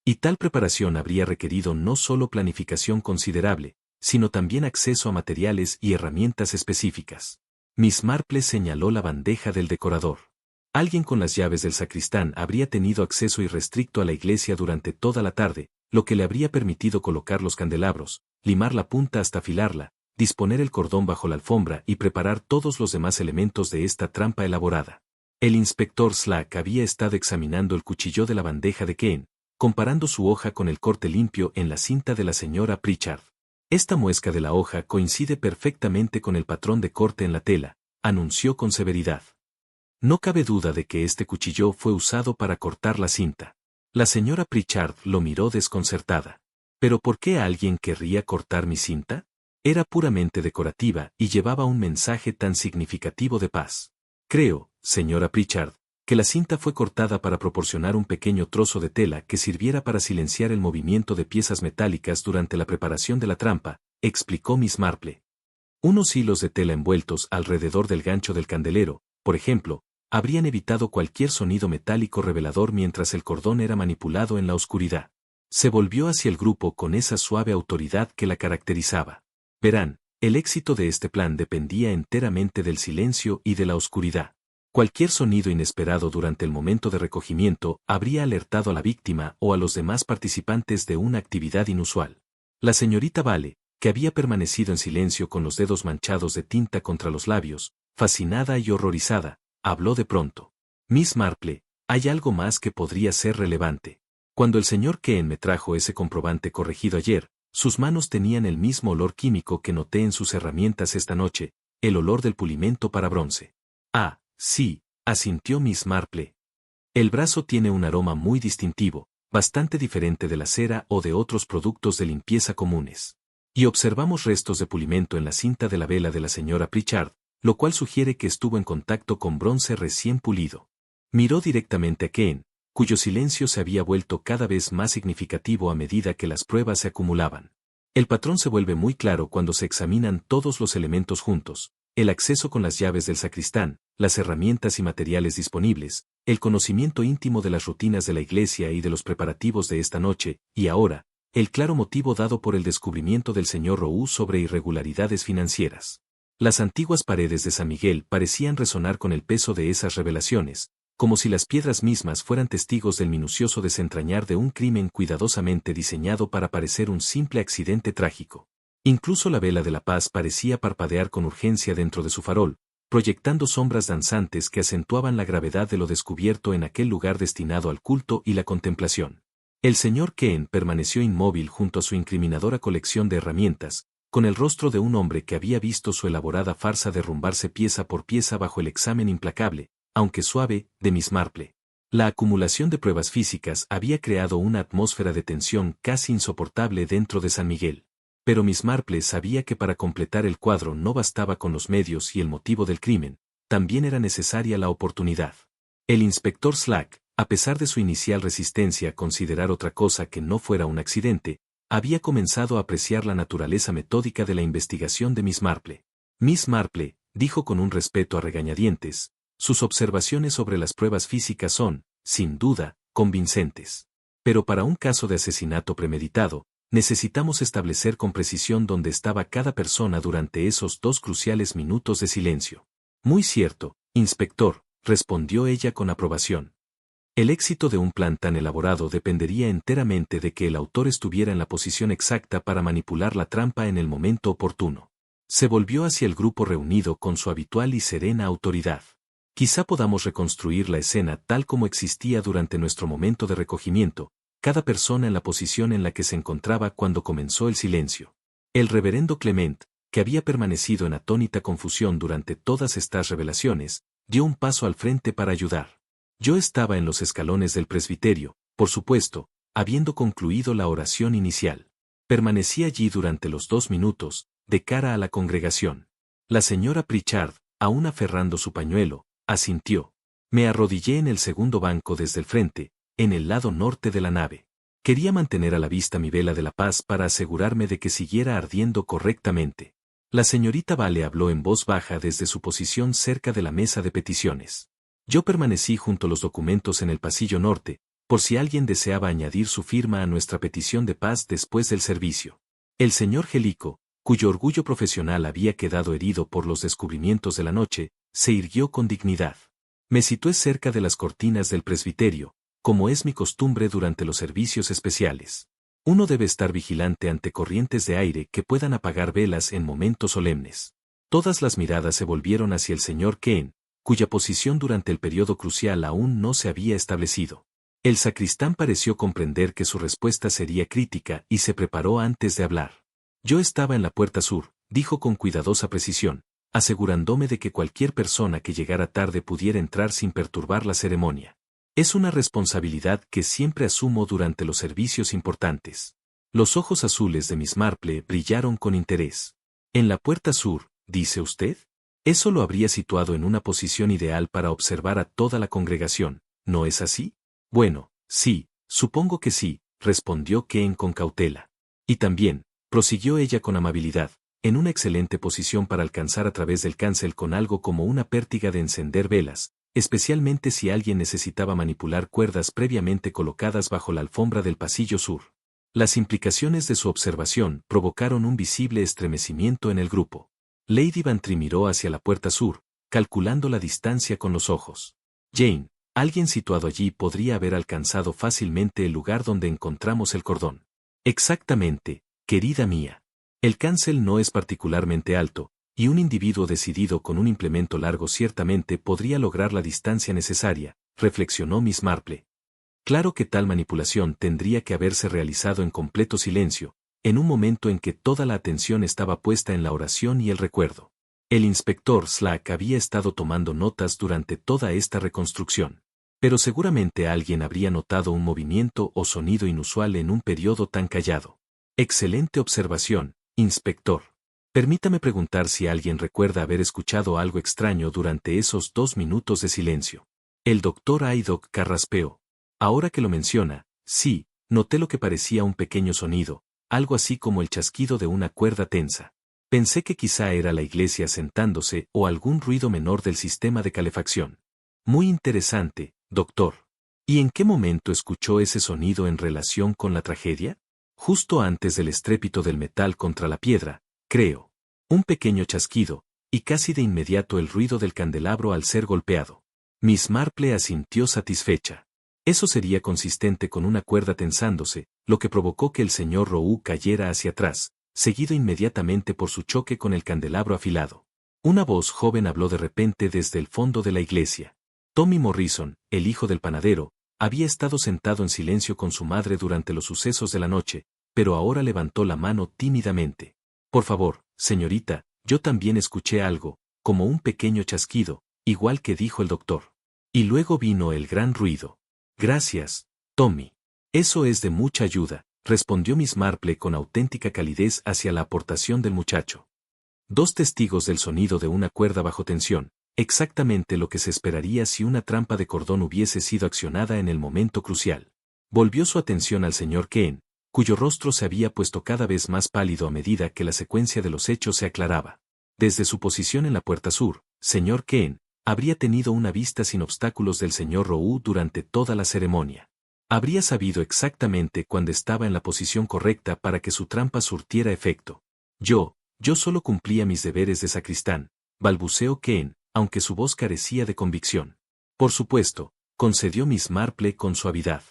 Y tal preparación habría requerido no solo planificación considerable, sino también acceso a materiales y herramientas específicas. Miss Marple señaló la bandeja del decorador. Alguien con las llaves del sacristán habría tenido acceso irrestricto a la iglesia durante toda la tarde, lo que le habría permitido colocar los candelabros, limar la punta hasta afilarla, disponer el cordón bajo la alfombra y preparar todos los demás elementos de esta trampa elaborada. El inspector Slack había estado examinando el cuchillo de la bandeja de Ken, comparando su hoja con el corte limpio en la cinta de la señora Pritchard. Esta muesca de la hoja coincide perfectamente con el patrón de corte en la tela, anunció con severidad. No cabe duda de que este cuchillo fue usado para cortar la cinta. La señora Pritchard lo miró desconcertada. ¿Pero por qué alguien querría cortar mi cinta? Era puramente decorativa y llevaba un mensaje tan significativo de paz. Creo, señora Pritchard, que la cinta fue cortada para proporcionar un pequeño trozo de tela que sirviera para silenciar el movimiento de piezas metálicas durante la preparación de la trampa, explicó Miss Marple. Unos hilos de tela envueltos alrededor del gancho del candelero, por ejemplo, habrían evitado cualquier sonido metálico revelador mientras el cordón era manipulado en la oscuridad. Se volvió hacia el grupo con esa suave autoridad que la caracterizaba. Verán, el éxito de este plan dependía enteramente del silencio y de la oscuridad. Cualquier sonido inesperado durante el momento de recogimiento habría alertado a la víctima o a los demás participantes de una actividad inusual. La señorita Vale, que había permanecido en silencio con los dedos manchados de tinta contra los labios, fascinada y horrorizada, habló de pronto. Miss Marple, hay algo más que podría ser relevante. Cuando el señor Ken me trajo ese comprobante corregido ayer, sus manos tenían el mismo olor químico que noté en sus herramientas esta noche, el olor del pulimento para bronce. Ah, sí, asintió Miss Marple. El brazo tiene un aroma muy distintivo, bastante diferente de la cera o de otros productos de limpieza comunes. Y observamos restos de pulimento en la cinta de la vela de la señora Pritchard, lo cual sugiere que estuvo en contacto con bronce recién pulido. Miró directamente a Ken, cuyo silencio se había vuelto cada vez más significativo a medida que las pruebas se acumulaban. El patrón se vuelve muy claro cuando se examinan todos los elementos juntos, el acceso con las llaves del sacristán, las herramientas y materiales disponibles, el conocimiento íntimo de las rutinas de la iglesia y de los preparativos de esta noche, y ahora, el claro motivo dado por el descubrimiento del señor Roux sobre irregularidades financieras. Las antiguas paredes de San Miguel parecían resonar con el peso de esas revelaciones, como si las piedras mismas fueran testigos del minucioso desentrañar de un crimen cuidadosamente diseñado para parecer un simple accidente trágico. Incluso la vela de la paz parecía parpadear con urgencia dentro de su farol, proyectando sombras danzantes que acentuaban la gravedad de lo descubierto en aquel lugar destinado al culto y la contemplación. El señor Kane permaneció inmóvil junto a su incriminadora colección de herramientas, con el rostro de un hombre que había visto su elaborada farsa derrumbarse pieza por pieza bajo el examen implacable, aunque suave, de Miss Marple. La acumulación de pruebas físicas había creado una atmósfera de tensión casi insoportable dentro de San Miguel. Pero Miss Marple sabía que para completar el cuadro no bastaba con los medios y el motivo del crimen, también era necesaria la oportunidad. El inspector Slack, a pesar de su inicial resistencia a considerar otra cosa que no fuera un accidente, había comenzado a apreciar la naturaleza metódica de la investigación de Miss Marple. Miss Marple, dijo con un respeto a regañadientes, sus observaciones sobre las pruebas físicas son, sin duda, convincentes. Pero para un caso de asesinato premeditado, necesitamos establecer con precisión dónde estaba cada persona durante esos 2 cruciales minutos de silencio. Muy cierto, inspector, respondió ella con aprobación. El éxito de un plan tan elaborado dependería enteramente de que el autor estuviera en la posición exacta para manipular la trampa en el momento oportuno. Se volvió hacia el grupo reunido con su habitual y serena autoridad. Quizá podamos reconstruir la escena tal como existía durante nuestro momento de recogimiento, cada persona en la posición en la que se encontraba cuando comenzó el silencio. El reverendo Clement, que había permanecido en atónita confusión durante todas estas revelaciones, dio un paso al frente para ayudar. Yo estaba en los escalones del presbiterio, por supuesto, habiendo concluido la oración inicial. Permanecí allí durante los 2 minutos, de cara a la congregación. La señora Pritchard, aún aferrando su pañuelo, asintió. Me arrodillé en el segundo banco desde el frente, en el lado norte de la nave. Quería mantener a la vista mi vela de la paz para asegurarme de que siguiera ardiendo correctamente. La señorita Vale habló en voz baja desde su posición cerca de la mesa de peticiones. Yo permanecí junto a los documentos en el pasillo norte, por si alguien deseaba añadir su firma a nuestra petición de paz después del servicio. El señor Gelico, cuyo orgullo profesional había quedado herido por los descubrimientos de la noche, se irguió con dignidad. Me situé cerca de las cortinas del presbiterio, como es mi costumbre durante los servicios especiales. Uno debe estar vigilante ante corrientes de aire que puedan apagar velas en momentos solemnes. Todas las miradas se volvieron hacia el señor Kane, cuya posición durante el periodo crucial aún no se había establecido. El sacristán pareció comprender que su respuesta sería crítica y se preparó antes de hablar. Yo estaba en la puerta sur, dijo con cuidadosa precisión, asegurándome de que cualquier persona que llegara tarde pudiera entrar sin perturbar la ceremonia. Es una responsabilidad que siempre asumo durante los servicios importantes. Los ojos azules de Miss Marple brillaron con interés. ¿En la puerta sur, dice usted? Eso lo habría situado en una posición ideal para observar a toda la congregación, ¿no es así? Bueno, sí, supongo que sí, respondió Kane con cautela. Y también, prosiguió ella con amabilidad, en una excelente posición para alcanzar a través del cancel con algo como una pértiga de encender velas, especialmente si alguien necesitaba manipular cuerdas previamente colocadas bajo la alfombra del pasillo sur. Las implicaciones de su observación provocaron un visible estremecimiento en el grupo. Lady Bantry miró hacia la puerta sur, calculando la distancia con los ojos. Jane, alguien situado allí podría haber alcanzado fácilmente el lugar donde encontramos el cordón. Exactamente, querida mía. El cancel no es particularmente alto, y un individuo decidido con un implemento largo ciertamente podría lograr la distancia necesaria, reflexionó Miss Marple. Claro que tal manipulación tendría que haberse realizado en completo silencio, en un momento en que toda la atención estaba puesta en la oración y el recuerdo. El inspector Slack había estado tomando notas durante toda esta reconstrucción. Pero seguramente alguien habría notado un movimiento o sonido inusual en un periodo tan callado. Excelente observación, inspector. Permítame preguntar si alguien recuerda haber escuchado algo extraño durante esos 2 minutos de silencio. El doctor Haydock carraspeó. Ahora que lo menciona, sí, noté lo que parecía un pequeño sonido, algo así como el chasquido de una cuerda tensa. Pensé que quizá era la iglesia sentándose o algún ruido menor del sistema de calefacción. Muy interesante, Doctor. ¿Y en qué momento escuchó ese sonido en relación con la tragedia? Justo antes del estrépito del metal contra la piedra, creo. Un pequeño chasquido, y casi de inmediato el ruido del candelabro al ser golpeado. Miss Marple asintió satisfecha. Eso sería consistente con una cuerda tensándose, lo que provocó que el señor Roux cayera hacia atrás, seguido inmediatamente por su choque con el candelabro afilado. Una voz joven habló de repente desde el fondo de la iglesia. Tommy Morrison, el hijo del panadero, había estado sentado en silencio con su madre durante los sucesos de la noche, pero ahora levantó la mano tímidamente. Por favor, señorita, yo también escuché algo, como un pequeño chasquido, igual que dijo el doctor. Y luego vino el gran ruido. Gracias, Tommy. Eso es de mucha ayuda, respondió Miss Marple con auténtica calidez hacia la aportación del muchacho. Dos testigos del sonido de una cuerda bajo tensión, exactamente lo que se esperaría si una trampa de cordón hubiese sido accionada en el momento crucial. Volvió su atención al señor Kane, cuyo rostro se había puesto cada vez más pálido a medida que la secuencia de los hechos se aclaraba. Desde su posición en la puerta sur, señor Kane, habría tenido una vista sin obstáculos del señor Roux durante toda la ceremonia. Habría sabido exactamente cuándo estaba en la posición correcta para que su trampa surtiera efecto. Yo solo cumplía mis deberes de sacristán, balbuceó Kane, aunque su voz carecía de convicción. Por supuesto, concedió Miss Marple con suavidad.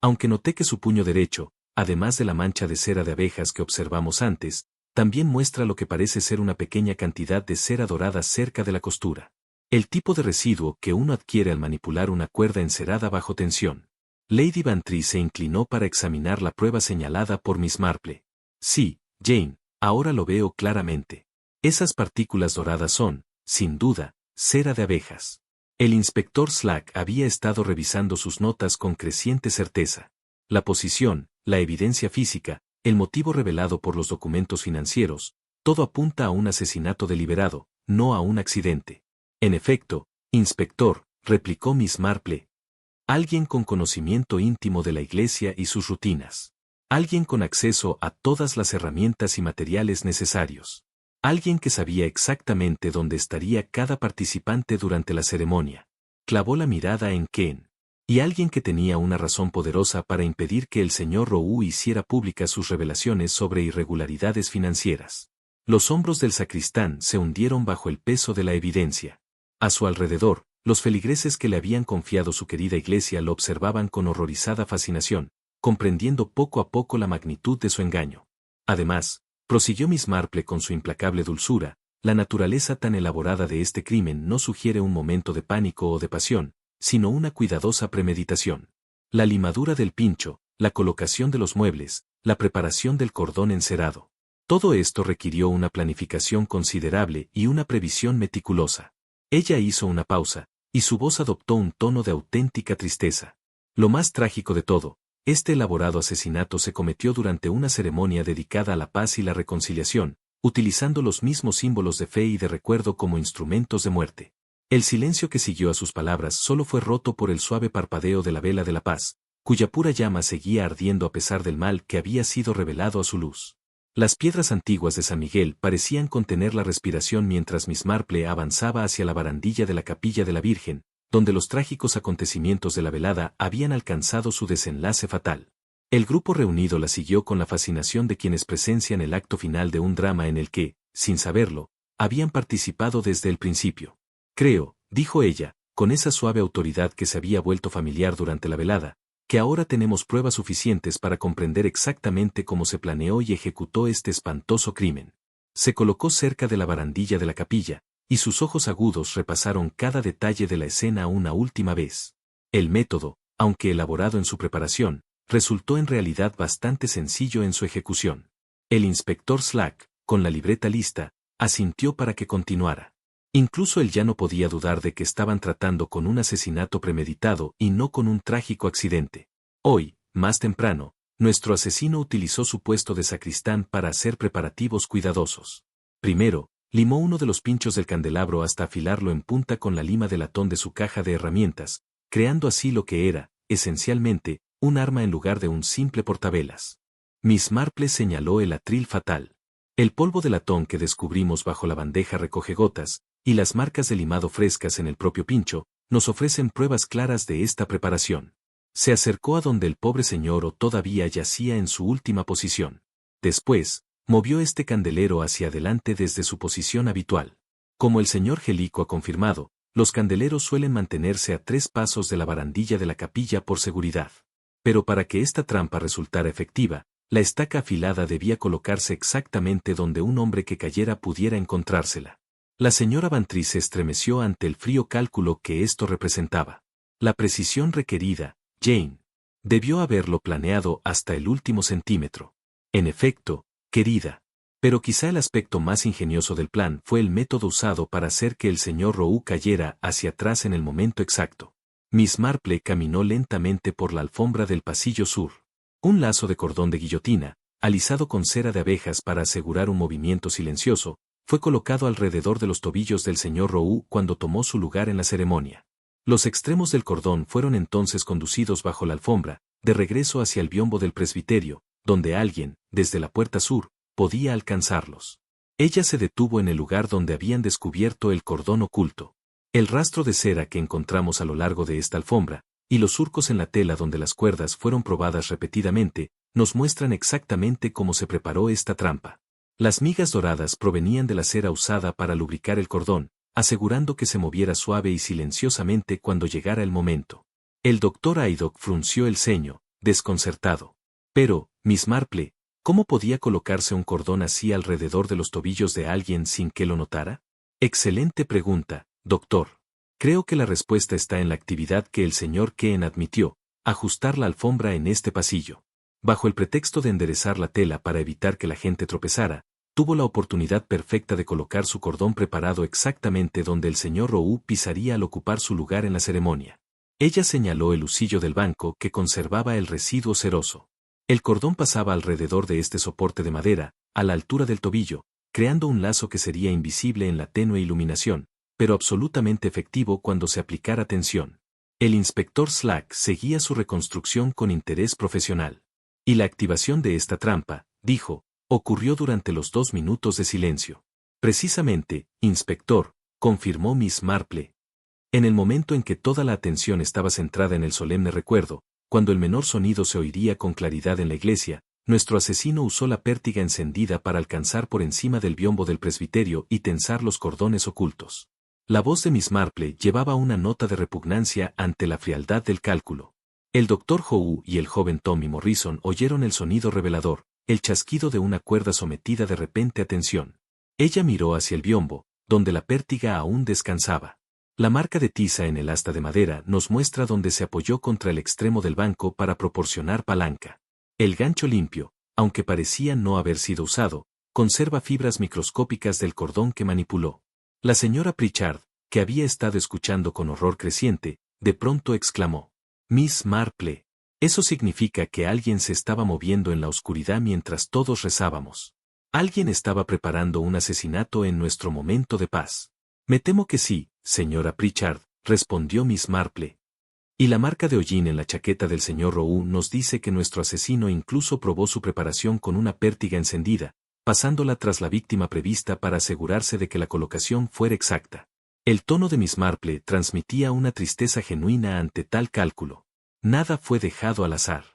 Aunque noté que su puño derecho, además de la mancha de cera de abejas que observamos antes, también muestra lo que parece ser una pequeña cantidad de cera dorada cerca de la costura. El tipo de residuo que uno adquiere al manipular una cuerda encerada bajo tensión. Lady Bantry se inclinó para examinar la prueba señalada por Miss Marple. Sí, Jane, ahora lo veo claramente. Esas partículas doradas son, sin duda, cera de abejas. El inspector Slack había estado revisando sus notas con creciente certeza. La posición, la evidencia física, el motivo revelado por los documentos financieros, todo apunta a un asesinato deliberado, no a un accidente. En efecto, inspector, replicó Miss Marple. Alguien con conocimiento íntimo de la iglesia y sus rutinas. Alguien con acceso a todas las herramientas y materiales necesarios. Alguien que sabía exactamente dónde estaría cada participante durante la ceremonia. Clavó la mirada en Ken. Y alguien que tenía una razón poderosa para impedir que el señor Roux hiciera públicas sus revelaciones sobre irregularidades financieras. Los hombros del sacristán se hundieron bajo el peso de la evidencia. A su alrededor, los feligreses que le habían confiado su querida iglesia lo observaban con horrorizada fascinación, comprendiendo poco a poco la magnitud de su engaño. Además, prosiguió Miss Marple con su implacable dulzura, la naturaleza tan elaborada de este crimen no sugiere un momento de pánico o de pasión, sino una cuidadosa premeditación. La limadura del pincho, la colocación de los muebles, la preparación del cordón encerado. Todo esto requirió una planificación considerable y una previsión meticulosa. Ella hizo una pausa, y su voz adoptó un tono de auténtica tristeza. Lo más trágico de todo, este elaborado asesinato se cometió durante una ceremonia dedicada a la paz y la reconciliación, utilizando los mismos símbolos de fe y de recuerdo como instrumentos de muerte. El silencio que siguió a sus palabras solo fue roto por el suave parpadeo de la vela de la paz, cuya pura llama seguía ardiendo a pesar del mal que había sido revelado a su luz. Las piedras antiguas de San Miguel parecían contener la respiración mientras Miss Marple avanzaba hacia la barandilla de la capilla de la Virgen, donde los trágicos acontecimientos de la velada habían alcanzado su desenlace fatal. El grupo reunido la siguió con la fascinación de quienes presencian el acto final de un drama en el que, sin saberlo, habían participado desde el principio. Creo, dijo ella, con esa suave autoridad que se había vuelto familiar durante la velada, que ahora tenemos pruebas suficientes para comprender exactamente cómo se planeó y ejecutó este espantoso crimen. Se colocó cerca de la barandilla de la capilla, y sus ojos agudos repasaron cada detalle de la escena una última vez. El método, aunque elaborado en su preparación, resultó en realidad bastante sencillo en su ejecución. El inspector Slack, con la libreta lista, asintió para que continuara. Incluso él ya no podía dudar de que estaban tratando con un asesinato premeditado y no con un trágico accidente. Hoy, más temprano, nuestro asesino utilizó su puesto de sacristán para hacer preparativos cuidadosos. Primero, limó uno de los pinchos del candelabro hasta afilarlo en punta con la lima de latón de su caja de herramientas, creando así lo que era, esencialmente, un arma en lugar de un simple portavelas. Miss Marple señaló el atril fatal. El polvo de latón que descubrimos bajo la bandeja recoge gotas, y las marcas de limado frescas en el propio pincho, nos ofrecen pruebas claras de esta preparación. Se acercó a donde el pobre señor O todavía yacía en su última posición. Después, movió este candelero hacia adelante desde su posición habitual. Como el señor Gelico ha confirmado, los candeleros suelen mantenerse a 3 pasos de la barandilla de la capilla por seguridad. Pero para que esta trampa resultara efectiva, la estaca afilada debía colocarse exactamente donde un hombre que cayera pudiera encontrársela. La señora Bantry se estremeció ante el frío cálculo que esto representaba. La precisión requerida, Jane. Debió haberlo planeado hasta el último centímetro. En efecto, querida. Pero quizá el aspecto más ingenioso del plan fue el método usado para hacer que el señor Roux cayera hacia atrás en el momento exacto. Miss Marple caminó lentamente por la alfombra del pasillo sur. Un lazo de cordón de guillotina, alisado con cera de abejas para asegurar un movimiento silencioso, fue colocado alrededor de los tobillos del señor Roux cuando tomó su lugar en la ceremonia. Los extremos del cordón fueron entonces conducidos bajo la alfombra, de regreso hacia el biombo del presbiterio, donde alguien, desde la puerta sur, podía alcanzarlos. Ella se detuvo en el lugar donde habían descubierto el cordón oculto. El rastro de cera que encontramos a lo largo de esta alfombra, y los surcos en la tela donde las cuerdas fueron probadas repetidamente, nos muestran exactamente cómo se preparó esta trampa. Las migas doradas provenían de la cera usada para lubricar el cordón, asegurando que se moviera suave y silenciosamente cuando llegara el momento. El doctor Haydock frunció el ceño, desconcertado. Pero, Miss Marple, ¿cómo podía colocarse un cordón así alrededor de los tobillos de alguien sin que lo notara? Excelente pregunta, doctor. Creo que la respuesta está en la actividad que el señor Keen admitió, ajustar la alfombra en este pasillo. Bajo el pretexto de enderezar la tela para evitar que la gente tropezara, tuvo la oportunidad perfecta de colocar su cordón preparado exactamente donde el señor Roux pisaría al ocupar su lugar en la ceremonia. Ella señaló el husillo del banco que conservaba el residuo ceroso. El cordón pasaba alrededor de este soporte de madera, a la altura del tobillo, creando un lazo que sería invisible en la tenue iluminación, pero absolutamente efectivo cuando se aplicara tensión. El inspector Slack seguía su reconstrucción con interés profesional. Y la activación de esta trampa, dijo, ocurrió durante los 2 minutos de silencio. Precisamente, inspector, confirmó Miss Marple. En el momento en que toda la atención estaba centrada en el solemne recuerdo, cuando el menor sonido se oiría con claridad en la iglesia, nuestro asesino usó la pértiga encendida para alcanzar por encima del biombo del presbiterio y tensar los cordones ocultos. La voz de Miss Marple llevaba una nota de repugnancia ante la frialdad del cálculo. El doctor Howe y el joven Tommy Morrison oyeron el sonido revelador, el chasquido de una cuerda sometida de repente a tensión. Ella miró hacia el biombo, donde la pértiga aún descansaba. La marca de tiza en el asta de madera nos muestra dónde se apoyó contra el extremo del banco para proporcionar palanca. El gancho limpio, aunque parecía no haber sido usado, conserva fibras microscópicas del cordón que manipuló. La señora Pritchard, que había estado escuchando con horror creciente, de pronto exclamó: Miss Marple. Eso significa que alguien se estaba moviendo en la oscuridad mientras todos rezábamos. Alguien estaba preparando un asesinato en nuestro momento de paz. Me temo que sí, señora Pritchard, respondió Miss Marple. Y la marca de hollín en la chaqueta del señor Roux nos dice que nuestro asesino incluso probó su preparación con una pértiga encendida, pasándola tras la víctima prevista para asegurarse de que la colocación fuera exacta. El tono de Miss Marple transmitía una tristeza genuina ante tal cálculo. Nada fue dejado al azar.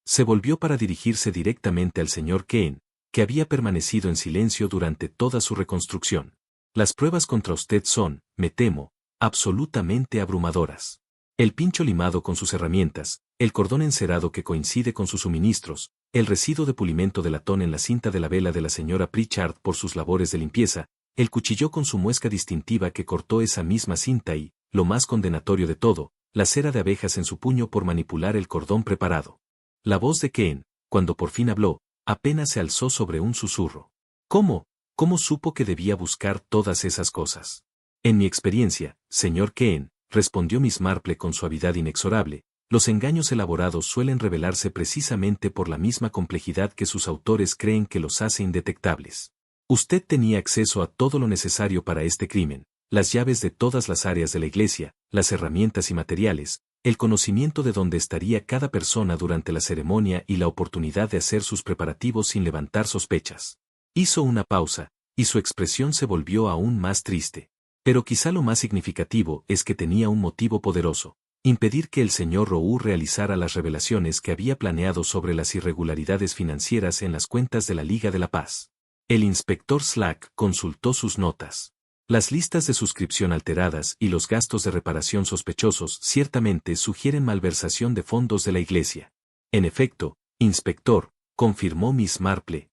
Se volvió para dirigirse directamente al señor Keen, que había permanecido en silencio durante toda su reconstrucción. Las pruebas contra usted son, me temo, absolutamente abrumadoras. El pincho limado con sus herramientas, el cordón encerado que coincide con sus suministros, el residuo de pulimento de latón en la cinta de la vela de la señora Pritchard por sus labores de limpieza, el cuchillo con su muesca distintiva que cortó esa misma cinta y, lo más condenatorio de todo, la cera de abejas en su puño por manipular el cordón preparado. La voz de Keen, cuando por fin habló, apenas se alzó sobre un susurro. ¿Cómo? ¿Cómo supo que debía buscar todas esas cosas? En mi experiencia, señor Keen, respondió Miss Marple con suavidad inexorable, los engaños elaborados suelen revelarse precisamente por la misma complejidad que sus autores creen que los hace indetectables. Usted tenía acceso a todo lo necesario para este crimen, las llaves de todas las áreas de la iglesia, las herramientas y materiales, el conocimiento de dónde estaría cada persona durante la ceremonia y la oportunidad de hacer sus preparativos sin levantar sospechas. Hizo una pausa, y su expresión se volvió aún más triste. Pero quizá lo más significativo es que tenía un motivo poderoso: impedir que el señor Roux realizara las revelaciones que había planeado sobre las irregularidades financieras en las cuentas de la Liga de la Paz. El inspector Slack consultó sus notas. Las listas de suscripción alteradas y los gastos de reparación sospechosos ciertamente sugieren malversación de fondos de la iglesia. En efecto, inspector, confirmó Miss Marple.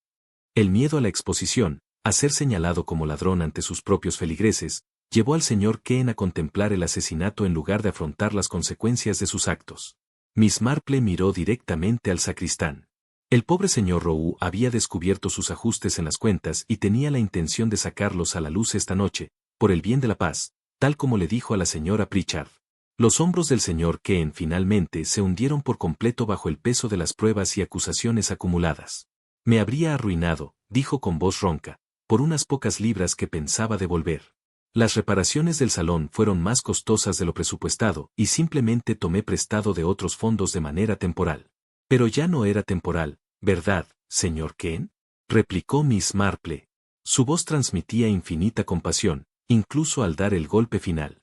El miedo a la exposición, a ser señalado como ladrón ante sus propios feligreses, llevó al señor Kane a contemplar el asesinato en lugar de afrontar las consecuencias de sus actos. Miss Marple miró directamente al sacristán. El pobre señor Roux había descubierto sus ajustes en las cuentas y tenía la intención de sacarlos a la luz esta noche, por el bien de la paz, tal como le dijo a la señora Pritchard. Los hombros del señor Kane finalmente se hundieron por completo bajo el peso de las pruebas y acusaciones acumuladas. Me habría arruinado, dijo con voz ronca, por unas pocas libras que pensaba devolver. Las reparaciones del salón fueron más costosas de lo presupuestado y simplemente tomé prestado de otros fondos de manera temporal. Pero ya no era temporal, ¿verdad, señor Kane? Replicó Miss Marple. Su voz transmitía infinita compasión, incluso al dar el golpe final.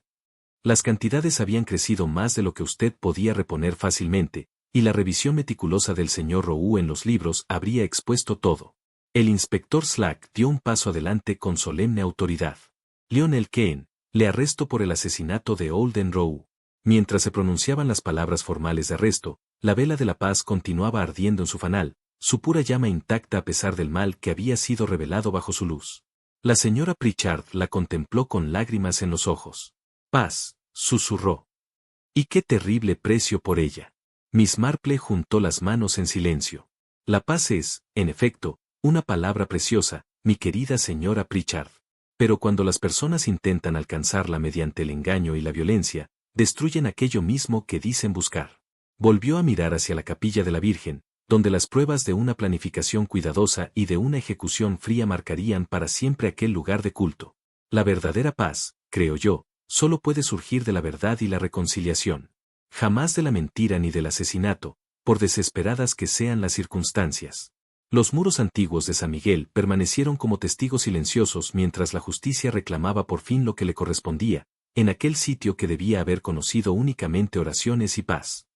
Las cantidades habían crecido más de lo que usted podía reponer fácilmente, y la revisión meticulosa del señor Roux en los libros habría expuesto todo. El inspector Slack dio un paso adelante con solemne autoridad. Lionel Kane, le arresto por el asesinato de Olden Roux. Mientras se pronunciaban las palabras formales de arresto, la vela de la paz continuaba ardiendo en su fanal, su pura llama intacta a pesar del mal que había sido revelado bajo su luz. La señora Pritchard la contempló con lágrimas en los ojos. Paz, susurró. Y qué terrible precio por ella. Miss Marple juntó las manos en silencio. La paz es, en efecto, una palabra preciosa, mi querida señora Pritchard. Pero cuando las personas intentan alcanzarla mediante el engaño y la violencia, destruyen aquello mismo que dicen buscar. Volvió a mirar hacia la capilla de la Virgen, donde las pruebas de una planificación cuidadosa y de una ejecución fría marcarían para siempre aquel lugar de culto. La verdadera paz, creo yo, solo puede surgir de la verdad y la reconciliación. Jamás de la mentira ni del asesinato, por desesperadas que sean las circunstancias. Los muros antiguos de San Miguel permanecieron como testigos silenciosos mientras la justicia reclamaba por fin lo que le correspondía, en aquel sitio que debía haber conocido únicamente oraciones y paz.